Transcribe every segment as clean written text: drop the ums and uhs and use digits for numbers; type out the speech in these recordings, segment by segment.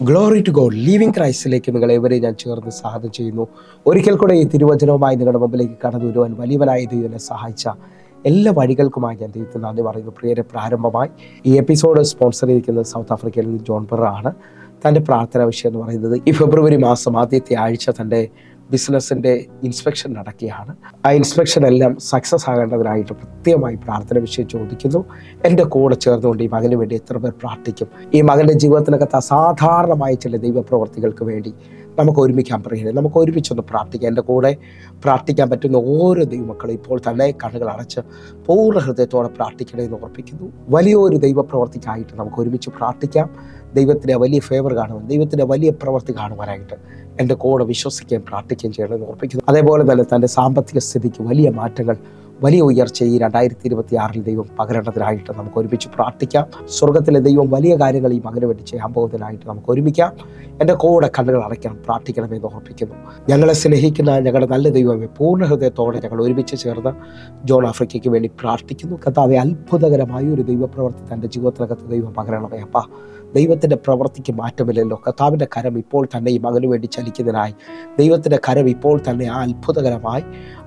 Glory to God. Living ക്രൈസ്റ്റിലേക്ക് നിങ്ങളെവരെ ഞാൻ ചേർന്ന് സ്വാഗതം ചെയ്യുന്നു. ഒരിക്കൽ കൂടെ ഈ തിരുവചനവുമായി നിങ്ങളുടെ മുമ്പിലേക്ക് കടന്നു വരുവാൻ വലിയവനായ ദൈവനെ സഹായിച്ച എല്ലാ വഴികൾക്കുമായി ഞാൻ ദൈവത്തിന് നന്ദി പറയുന്നു. പ്രിയരെ, പ്രാരംഭമായി ഈ എപ്പിസോഡ് സ്പോൺസർ ചെയ്തിരിക്കുന്നത് സൗത്ത് ആഫ്രിക്കയിൽ നിന്ന് ജോൺ ബെറർ ആണ്. തൻ്റെ പ്രാർത്ഥന വിഷയം എന്ന് പറയുന്നത് ഈ ഫെബ്രുവരി മാസം ആദ്യത്തെ ആഴ്ച തൻ്റെ ബിസിനസ്സിൻ്റെ ഇൻസ്പെക്ഷൻ നടക്കുകയാണ്. ആ ഇൻസ്പെക്ഷൻ എല്ലാം സക്സസ് ആകേണ്ടതിനായിട്ട് പ്രത്യേകമായി പ്രാർത്ഥന വിഷയം ചോദിക്കുന്നു. എൻ്റെ കൂടെ ചേർന്നുകൊണ്ട് ഈ മകന് വേണ്ടി എത്ര പേർ പ്രാർത്ഥിക്കും? ഈ മകൻ്റെ ജീവിതത്തിനകത്ത് അസാധാരണമായ ചില ദൈവപ്രവർത്തികൾക്ക് വേണ്ടി നമുക്ക് ഒരുമിക്കാൻ പറയുന്നത്, നമുക്ക് ഒരുമിച്ചൊന്ന് പ്രാർത്ഥിക്കാം. എൻ്റെ കൂടെ പ്രാർത്ഥിക്കാൻ പറ്റുന്ന ഓരോ ദൈവമക്കളും ഇപ്പോൾ തന്നെ കണ്ണുകൾ അടച്ച് പൂർണ്ണ ഹൃദയത്തോടെ പ്രാർത്ഥിക്കണമെന്ന് ഓർപ്പിക്കുന്നു. വലിയൊരു ദൈവപ്രവർത്തിക്കായിട്ട് നമുക്ക് ഒരുമിച്ച് പ്രാർത്ഥിക്കാം. ദൈവത്തിൻ്റെ വലിയ ഫേവർ കാണുവാൻ, ദൈവത്തിൻ്റെ വലിയ പ്രവൃത്തി കാണുവാനായിട്ട് എൻ്റെ കൂടെ വിശ്വസിക്കുകയും പ്രാർത്ഥിക്കുകയും ചെയ്യണമെന്ന് ഓർപ്പിക്കുന്നു. അതേപോലെ തന്നെ തൻ്റെ സാമ്പത്തിക സ്ഥിതിക്ക് വലിയ മാറ്റങ്ങൾ, വലിയ ഉയർച്ച ഈ 2026 ദൈവം പകരേണ്ടതിനായിട്ട് നമുക്ക് ഒരുമിച്ച് പ്രാർത്ഥിക്കാം. സ്വർഗത്തിലെ ദൈവം വലിയ കാര്യങ്ങൾ ഈ മകന് വേണ്ടി ചെയ്യാൻ പോകുന്നതിനായിട്ട് നമുക്ക് ഒരുമിക്കാം. എൻ്റെ കൂടെ കണ്ണുകൾ അടയ്ക്കണം, പ്രാർത്ഥിക്കണമെന്ന് ഓർപ്പിക്കുന്നു. ഞങ്ങളെ സ്നേഹിക്കുന്ന ഞങ്ങളുടെ നല്ല ദൈവമേ, പൂർണ്ണ ഹൃദയത്തോടെ ഞങ്ങൾ ഒരുമിച്ച് ചേർന്ന് ജോൺ ആഫ്രിക്കയ്ക്ക് വേണ്ടി പ്രാർത്ഥിക്കുന്നു. കർത്താവേ, അത്ഭുതകരമായ ഒരു ദൈവപ്രവൃത്തി തൻ്റെ ജീവിതത്തിനകത്ത് ദൈവം പകരണമേ. അപ്പാ, ദൈവത്തിൻ്റെ പ്രവൃത്തിക്ക് മാറ്റമില്ലല്ലോ. കർത്താവിൻ്റെ കരം ഇപ്പോൾ തന്നെ ഈ മകന് വേണ്ടി ചലിക്കുന്നതിനായി, ദൈവത്തിൻ്റെ കരം ഇപ്പോൾ തന്നെ ആ അത്ഭുതകരമായി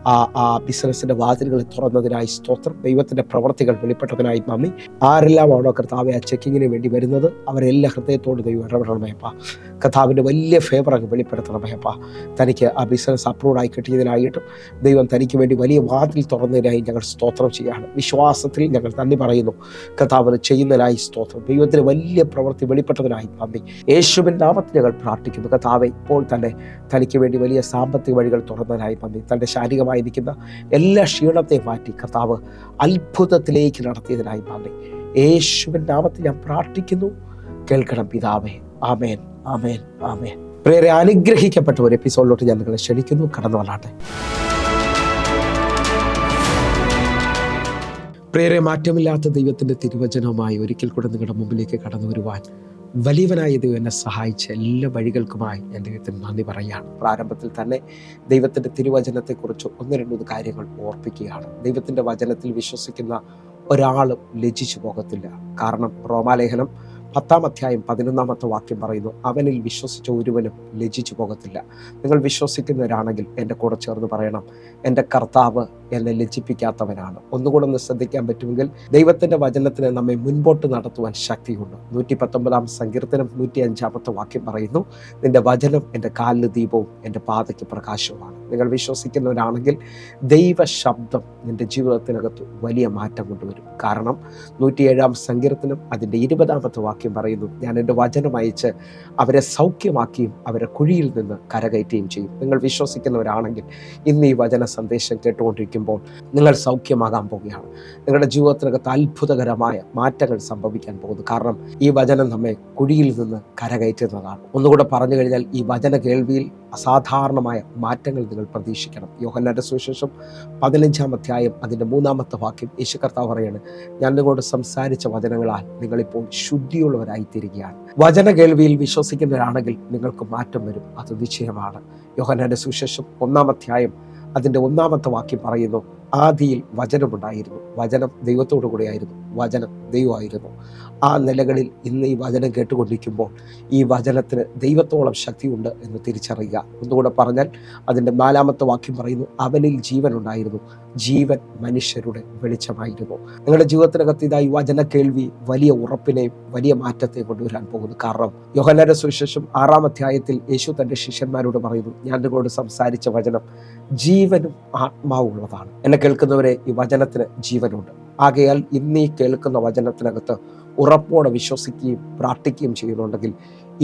ആ ബിസിനസ്സിൻ്റെ വാതിലുകൾ തുറന്നതിനായി സ്തോത്രം. ദൈവത്തിൻ്റെ പ്രവർത്തികൾ വെളിപ്പെട്ടതിനായി നന്ദി. ആരെല്ലാം ആണോ കർത്താവെ ആ ചെക്കിങ്ങിന് വേണ്ടി വരുന്നത്, അവരെല്ലാം ഹൃദയത്തോട് ദൈവം ഇടപെടണമേപ്പാ. കർത്താവിൻ്റെ വലിയ ഫേവർ അങ്ങ് വെളിപ്പെടുത്തണമേപ്പാ. തനിക്ക് ആ ബിസിനസ് അപ്രൂവ്ഡായി കിട്ടിയതിനായിട്ടും ദൈവം തനിക്ക് വേണ്ടി വലിയ വാതിൽ തുറന്നതിനായി ഞങ്ങൾ സ്തോത്രം ചെയ്യുകയാണ്. വിശ്വാസത്തിൽ ഞങ്ങൾ നന്ദി പറയുന്നു. കർത്താവ് ചെയ്യുന്നതിനായി സ്തോത്രം. ദൈവത്തിന് വലിയ പ്രവൃത്തി വെളിപ്പെട്ടതിനായി നന്ദി. യേശുവിൻ നാമത്തിൽ ഞങ്ങൾ പ്രാർത്ഥിക്കുന്നു. കർത്താവെ, ഇപ്പോൾ തന്നെ തനിക്ക് വേണ്ടി വലിയ സാമ്പത്തിക വഴികൾ തുറന്നതിനായി നന്ദി. തൻ്റെ ശാരീരികമായിരിക്കുന്ന എല്ലാ ക്ഷീണത്തെ മാറ്റി കർത്താവ് അത്ഭുതത്തിലേക്ക് നടത്തിയതിനായി നന്ദി. യേശുവിൻ നാമത്തിൽ ഞാൻ പ്രാർത്ഥിക്കുന്നു. കേൾക്കണം പിതാവേ. ആമേൻ, ആമേൻ, ആമേൻ. പ്രിയരെ, അനുഗ്രഹിക്കപ്പെട്ട ഒരു എപ്പിസോഡിലോട്ട് ഞാൻ നിങ്ങളെ ക്ഷണിക്കുന്നു. കടന്നു വന്നാട്ടെ. പ്രിയരെ, മാറ്റമില്ലാത്ത ദൈവത്തിൻ്റെ തിരുവചനവുമായി ഒരിക്കൽ കൂടെ നിങ്ങളുടെ മുമ്പിലേക്ക് കടന്നു വരുവാൻ വലിയവനായ ദൈവം എന്നെ സഹായിച്ച എല്ലാ വഴികൾക്കുമായി ഞാൻ ദൈവത്തിന് നന്ദി പറയുകയാണ്. പ്രാരംഭത്തിൽ തന്നെ ദൈവത്തിൻ്റെ തിരുവചനത്തെക്കുറിച്ച് 1-2 കാര്യങ്ങൾ ഓർപ്പിക്കുകയാണ്. ദൈവത്തിൻ്റെ വചനത്തിൽ വിശ്വസിക്കുന്ന ഒരാളും ലജ്ജിച്ചു പോകത്തില്ല. കാരണം റോമാലേഖനം 10-ാം അധ്യായം 11-ാമത്തെ വാക്യം പറയുന്നു, അവനിൽ വിശ്വസിച്ച ഒരുവനും ലജ്ജിച്ചു പോകത്തില്ല. നിങ്ങൾ വിശ്വസിക്കുന്നവരാണെങ്കിൽ എൻ്റെ കൂടെ ചേർന്ന് പറയണം, എൻ്റെ കർത്താവ് എന്നെ ലജ്ജിപ്പിക്കാത്തവനാണ്. ഒന്നുകൂടെ ഒന്ന് ശ്രദ്ധിക്കാൻ പറ്റുമെങ്കിൽ, ദൈവത്തിൻ്റെ വചനത്തിന് നമ്മെ മുൻപോട്ട് നടത്തുവാൻ ശക്തിയുണ്ട്. 119-ാം സങ്കീർത്തനം 105-ാമത്തെ വാക്യം പറയുന്നു, നിൻ്റെ വചനം എൻ്റെ കാലിന് ദീപവും എൻ്റെ പാതയ്ക്ക് പ്രകാശവുമാണ്. നിങ്ങൾ വിശ്വസിക്കുന്നവരാണെങ്കിൽ ദൈവ ശബ്ദം നിൻ്റെ ജീവിതത്തിനകത്ത് വലിയ മാറ്റം കൊണ്ടുവരും. കാരണം 107-ാം സങ്കീർത്തനം അതിൻ്റെ 20-ാമത്തെ വാക്യം പറയുന്നു, ഞാൻ എൻ്റെ വചനം അയച്ച് അവരെ സൗഖ്യമാക്കിയും അവരെ കുഴിയിൽ നിന്ന് കരകയറ്റുകയും ചെയ്യും. നിങ്ങൾ വിശ്വസിക്കുന്നവരാണെങ്കിൽ ഇന്ന് ഈ വചന സന്ദേശം കേട്ടുകൊണ്ടിരിക്കുമ്പോൾ നിങ്ങൾ സൗഖ്യമാകാൻ പോവുകയാണ്. നിങ്ങളുടെ ജീവിതത്തിനകത്ത് അത്ഭുതകരമായ മാറ്റങ്ങൾ സംഭവിക്കാൻ പോകുന്നു. കാരണം ഈ വചനം നമ്മെ കുഴിയിൽ നിന്ന് കരകയറ്റുന്നതാണ്. ഒന്നുകൂടെ പറഞ്ഞു കഴിഞ്ഞാൽ, ഈ വചന കേൾവിയിൽ അസാധാരണമായ മാറ്റങ്ങൾ നിങ്ങൾ പ്രതീക്ഷിക്കണം. യോഹന്നാന്റെ സുവിശേഷം 15-ാം അധ്യായം അതിൻ്റെ 3-ാമത്തെ വാക്യം യേശു കർത്താവ് പറയാണ്, ഞാൻ നിങ്ങളോട് സംസാരിച്ച വചനങ്ങളാൽ നിങ്ങളിപ്പോൾ ശുദ്ധിയുള്ളവരായിത്തീരുകയാണ്. വചന കേൾവിയിൽ വിശ്വസിക്കുന്നവരാണെങ്കിൽ നിങ്ങൾക്ക് മാറ്റം വരും, അത് നിശ്ചയമാണ്. യോഹന്നാന്റെ സുവിശേഷം 1-ാം അധ്യായം അതിൻ്റെ 1-ാമത്തെ വാക്യം പറയുന്നു, ആദിയിൽ വചനമുണ്ടായിരുന്നു, വചനം ദൈവത്തോടു കൂടെയായിരുന്നു, വചനം ദൈവമായിരുന്നു. ആ നിലകളിൽ ഇന്ന് ഈ വചനം കേട്ടുകൊണ്ടിരിക്കുമ്പോൾ ഈ വചനത്തിന് ദൈവത്തോളം ശക്തിയുണ്ട് എന്ന് തിരിച്ചറിയുക. ഒന്നുകൂടെ പറഞ്ഞാൽ അതിൻ്റെ 4-ാമത്തെ വാക്യം പറയുന്നു, അവനിൽ ജീവൻ ഉണ്ടായിരുന്നു, ജീവൻ മനുഷ്യരുടെ വെളിച്ചമായിരുന്നു. നിങ്ങളുടെ ജീവിതത്തിനകത്ത് ഇതായി വചന കേൾവി വലിയ ഉറപ്പിനെയും വലിയ മാറ്റത്തെയും കൊണ്ടുവരാൻ പോകുന്നു. കാരണം യോഹന്നാന്റെ സുവിശേഷം 6-ാം അധ്യായത്തിൽ യേശു തൻ്റെ ശിഷ്യന്മാരോട് പറയുന്നു, ഞാൻ നിങ്ങളോട് സംസാരിച്ച വചനം ജീവനും ആത്മാവും ഉള്ളതാണ്. എന്നെ കേൾക്കുന്നവരെ, ഈ വചനത്തിന് ജീവനുണ്ട്. ആകയാൽ ഇന്ന് ഈ കേൾക്കുന്ന വചനത്തിനകത്ത് ഉറപ്പോടെ വിശ്വസിക്കുകയും പ്രാർത്ഥിക്കുകയും ചെയ്യുന്നുണ്ടെങ്കിൽ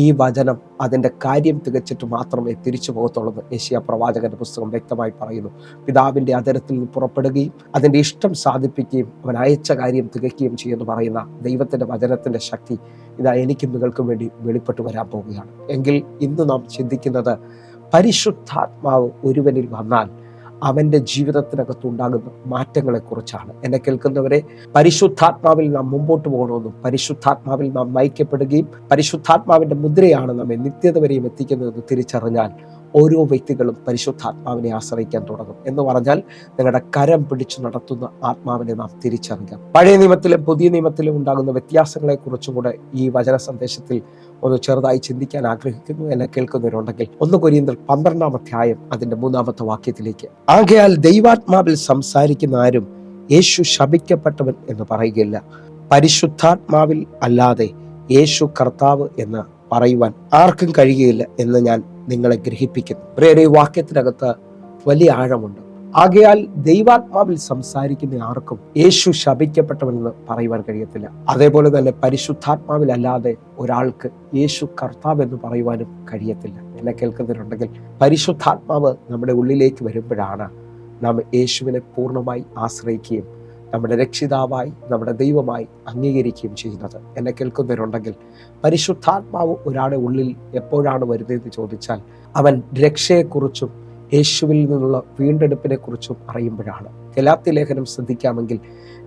ഈ വചനം അതിൻ്റെ കാര്യം തികച്ചിട്ട് മാത്രമേ തിരിച്ചു പോകത്തുള്ളൂ. യെശയ്യാ പ്രവാചകന്റെ പുസ്തകം വ്യക്തമായി പറയുന്നു, പിതാവിൻ്റെ അധരത്തിൽ നിന്ന് പുറപ്പെടുകയും അതിൻ്റെ ഇഷ്ടം സാധിപ്പിക്കുകയും അവൻ അയച്ച കാര്യം തികയ്ക്കുകയും ചെയ്യുമെന്ന് പറയുന്ന ദൈവത്തിൻ്റെ വചനത്തിൻ്റെ ശക്തി ഇതാ എനിക്കും നിങ്ങൾക്കും വേണ്ടി വെളിപ്പെട്ടു വരാൻ പോവുകയാണ്. എങ്കിൽ ഇന്ന് നാം ചിന്തിക്കുന്നത്, പരിശുദ്ധാത്മാവ് ഒരുവനിൽ വന്നാൽ അവൻ്റെ ജീവിതത്തിനകത്തുണ്ടാകുന്ന മാറ്റങ്ങളെക്കുറിച്ചാണ്. എന്നെ കേൾക്കുന്നവരെ, പരിശുദ്ധാത്മാവിൽ നാം മുമ്പോട്ട് പോകണമെന്നും പരിശുദ്ധാത്മാവിൽ നാം നയിക്കപ്പെടുകയും പരിശുദ്ധാത്മാവിൻ്റെ മുദ്രയാണ് നമ്മെ നിത്യത വരെയും എത്തിക്കുന്നതെന്ന് തിരിച്ചറിഞ്ഞാൽ ഓരോ വ്യക്തികളും പരിശുദ്ധാത്മാവിനെ ആശ്രയിക്കാൻ തുടങ്ങും. എന്ന് പറഞ്ഞാൽ നിങ്ങളുടെ കരം പിടിച്ചു നടത്തുന്ന ആത്മാവിനെ നാം തിരിച്ചറിയാം. പഴയ നിയമത്തിലും പുതിയ നിയമത്തിലും ഉണ്ടാകുന്ന വ്യത്യാസങ്ങളെ കുറിച്ചും കൂടെ ഈ വചന സന്ദേശത്തിൽ ഒന്ന് ചെറുതായി ചിന്തിക്കാൻ ആഗ്രഹിക്കുന്നു. എന്നെ കേൾക്കുന്നവരുണ്ടെങ്കിൽ 1 കൊരിന്ത്യർ 12 അധ്യായം അതിന്റെ 3 വാക്യത്തിലേക്ക്, ആകയാൽ ദൈവാത്മാവിൽ സംസാരിക്കുന്ന ആരും യേശു ശപിക്കപ്പെട്ടവൻ എന്ന് പറയുകയില്ല, പരിശുദ്ധാത്മാവിൽ അല്ലാതെ യേശു കർത്താവ് എന്ന് പറയുവാൻ ആർക്കും കഴിയുകയില്ല എന്ന് ഞാൻ നിങ്ങളെ ഗ്രഹിപ്പിക്കുന്നു. പ്രിയരേ, ഈ വാക്യത്തിനകത്ത് വലിയ ആഴമുണ്ട്. ആകയാൽ ദൈവാത്മാവിൽ സംസാരിക്കുന്ന ആർക്കും യേശു ശപിക്കപ്പെട്ടവനെന്ന് പറയുവാൻ കഴിയത്തില്ല. അതേപോലെ തന്നെ പരിശുദ്ധാത്മാവിൽ അല്ലാതെ ഒരാൾക്ക് യേശു കർത്താവ് എന്ന് പറയുവാനും കഴിയത്തില്ല. എന്നെ കേൾക്കുന്നവരുണ്ടെങ്കിൽ പരിശുദ്ധാത്മാവ് നമ്മുടെ ഉള്ളിലേക്ക് വരുമ്പോഴാണ് നാം യേശുവിനെ പൂർണ്ണമായി ആശ്രയിക്കുകയും നമ്മുടെ രക്ഷിതാവായി നമ്മുടെ ദൈവമായി അംഗീകരിക്കുകയും ചെയ്യുന്നത്. എന്നെ കേൾക്കുന്നവരുണ്ടെങ്കിൽ പരിശുദ്ധാത്മാവ് ഒരാളുടെ ഉള്ളിൽ എപ്പോഴാണ് വരുന്നതെന്ന് ചോദിച്ചാൽ അവൻ രക്ഷയെക്കുറിച്ചും യേശുവിൽ നിന്നുള്ള വീണ്ടെടുപ്പിനെ കുറിച്ചും അറിയുമ്പോഴാണ്. ഗലാത്യ ലേഖനം ശ്രദ്ധിക്കാമെങ്കിൽ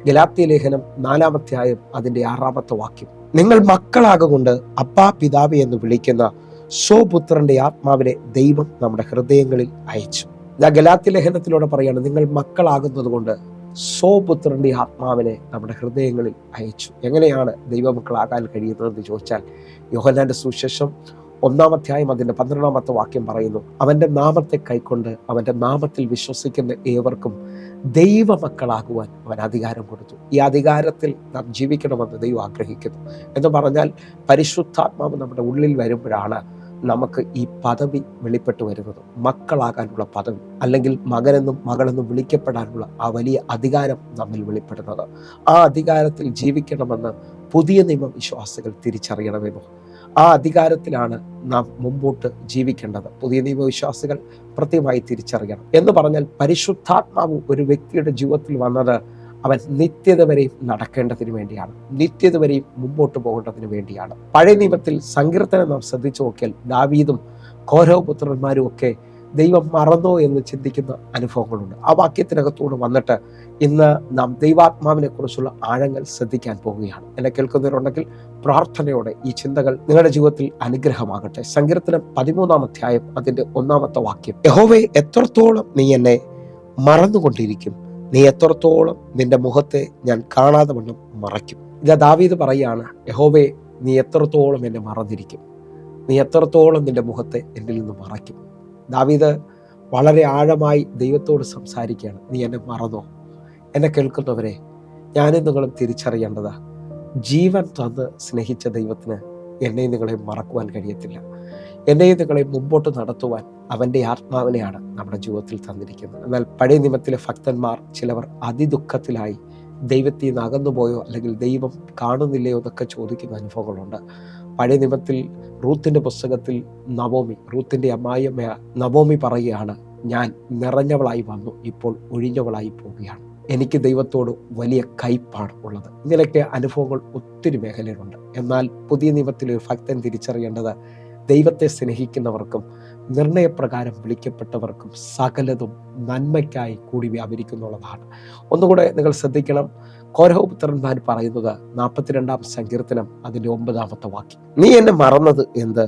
ഗലാത്യ ലേഖനം 4 അധ്യായം അതിന്റെ 6 വാക്യം, നിങ്ങൾ മക്കളാകൊണ്ട് അപ്പാ പിതാവേ എന്ന് വിളിക്കുന്ന സ്വപുത്രന്റെ ആത്മാവിനെ ദൈവം നമ്മുടെ ഹൃദയങ്ങളിൽ അയച്ചു. ഗലാത്യ ലേഖനത്തിലൂടെ പറയാണ്, നിങ്ങൾ മക്കളാകുന്നത് കൊണ്ട് സ്വപുത്രന്റെ ആത്മാവിനെ നമ്മുടെ ഹൃദയങ്ങളിൽ അയച്ചു. എങ്ങനെയാണ് ദൈവമക്കളാകാൻ കഴിയുന്നതെന്ന് ചോദിച്ചാൽ യോഹന്നാന്റെ സുവിശേഷം 1 അധ്യായം അതിന്റെ 12 വാക്യം പറയുന്നു, അവന്റെ നാമത്തെ കൈക്കൊണ്ട് അവന്റെ നാമത്തിൽ വിശ്വസിക്കുന്ന ഏവർക്കും ദൈവമക്കളാകുവാൻ അവൻ അധികാരം കൊടുത്തു. ഈ അധികാരത്തിൽ നാം ജീവിക്കണമെന്ന് ദൈവം ആഗ്രഹിക്കുന്നു. എന്ന് പറഞ്ഞാൽ പരിശുദ്ധാത്മാവ് നമ്മുടെ ഉള്ളിൽ വരുമ്പോഴാണ് നമുക്ക് ഈ പദവി വെളിപ്പെട്ടു വരുന്നത്. മക്കളാകാനുള്ള പദവി, അല്ലെങ്കിൽ മകനെന്നും മകളെന്നും വിളിക്കപ്പെടാനുള്ള ആ വലിയ അധികാരം നമ്മിൽ വെളിപ്പെടുന്നത്. ആ അധികാരത്തിൽ ജീവിക്കണമെന്ന് പുതിയ നിയമ വിശ്വാസികൾ തിരിച്ചറിയണമെന്നോ. ആ അധികാരത്തിലാണ് നാം മുമ്പോട്ട് ജീവിക്കേണ്ടത്. പുതിയ നിയമവിശ്വാസികൾ കൃത്യമായി തിരിച്ചറിയണം. എന്ന് പറഞ്ഞാൽ പരിശുദ്ധാത്മാവ് ഒരു വ്യക്തിയുടെ ജീവിതത്തിൽ വന്നത് അവൻ നിത്യത വരെയും നടക്കേണ്ടതിന് വേണ്ടിയാണ്, നിത്യത വരെയും മുമ്പോട്ട് പോകേണ്ടതിന് വേണ്ടിയാണ്. പഴയ നിയമത്തിൽ സങ്കീർത്തനം നാം ശ്രദ്ധിച്ചു നോക്കിയാൽ ദാവീദും കോരഹ് പുത്രന്മാരും ഒക്കെ ദൈവം മറന്നോ എന്ന് ചിന്തിക്കുന്ന അനുഭവങ്ങളുണ്ട്. ആ വാക്യത്തിനകത്തോട് വന്നിട്ട് ഇന്ന് നാം ദൈവാത്മാവിനെ കുറിച്ചുള്ള ആഴങ്ങൾ ശ്രദ്ധിക്കാൻ പോവുകയാണ്. എന്നെ കേൾക്കുന്നവരുണ്ടെങ്കിൽ പ്രാർത്ഥനയോടെ ഈ ചിന്തകൾ നിങ്ങളുടെ ജീവിതത്തിൽ അനുഗ്രഹമാകട്ടെ. സങ്കീർത്തനം 13 അധ്യായം അതിന്റെ 1 വാക്യം, യഹോവേ എത്രത്തോളം നീ എന്നെ മറന്നുകൊണ്ടിരിക്കും, നീ എത്രത്തോളം നിന്റെ മുഖത്തെ ഞാൻ കാണാതെ വണ്ണം മറയ്ക്കും. ഇത് ദാവീദ് പറയാണ്, യഹോവേ നീ എത്രത്തോളം എന്നെ മറന്നിരിക്കും, നീ എത്രത്തോളം നിന്റെ മുഖത്തെ എന്നിൽ നിന്ന് മറയ്ക്കും. ദാവീദ് വളരെ ആഴമായി ദൈവത്തോട് സംസാരിക്കുകയാണ്. നീ എന്നെ മറന്നോ? എന്നെ കേൾക്കുന്നവരെ, ഞാനും നിങ്ങളും തിരിച്ചറിയേണ്ടതാ, ജീവൻ തന്ന് സ്നേഹിച്ച ദൈവത്തിന് എന്നെയും നിങ്ങളെ മറക്കുവാൻ കഴിയത്തില്ല. എന്നെയും നിങ്ങളെ മുമ്പോട്ട് നടത്തുവാൻ അവൻ്റെ ആത്മാവിനെയാണ് നമ്മുടെ ജീവിതത്തിൽ തന്നിരിക്കുന്നത്. എന്നാൽ പഴയ നിയമത്തിലെ ഭക്തന്മാർ ചിലവർ അതിദുഃഖത്തിലായി ദൈവത്തിൽ നിന്ന് അകന്നുപോയോ അല്ലെങ്കിൽ ദൈവം കാണുന്നില്ലയോ എന്നൊക്കെ ചോദിക്കുന്ന അനുഭവങ്ങളുണ്ട്. പഴയ നിയമത്തിൽ റൂത്തിന്റെ പുസ്തകത്തിൽ റൂത്തിന്റെ അമ്മായിയമ്മ നവോമി പറയുകയാണ്, ഞാൻ നിറഞ്ഞവളായി വന്നു, ഇപ്പോൾ ഒഴിഞ്ഞവളായി പോവുകയാണ്, എനിക്ക് ദൈവത്തോട് വലിയ കയ്പാണ് ഉള്ളത്. ഇങ്ങനെയൊക്കെ അനുഭവങ്ങൾ ഒത്തിരി മേഖലയിലുണ്ട്. എന്നാൽ പുതിയ നിയമത്തിൽ ഒരു ഭക്തൻ തിരിച്ചറിയേണ്ടത് ദൈവത്തെ സ്നേഹിക്കുന്നവർക്കും നിർണയപ്രകാരം വിളിക്കപ്പെട്ടവർക്കും സകലതും നന്മയ്ക്കായി കൂടി വ്യാപരിക്കുന്നുള്ളതാണ്. ഒന്നുകൂടെ നിങ്ങൾ ശ്രദ്ധിക്കണം. കോരഹ് പുത്രന്മാർ പറയുന്നത് 42 സങ്കീർത്തനം അതിന്റെ 9 വാക്യം, നീ എന്നെ മറന്നത് എന്ത്,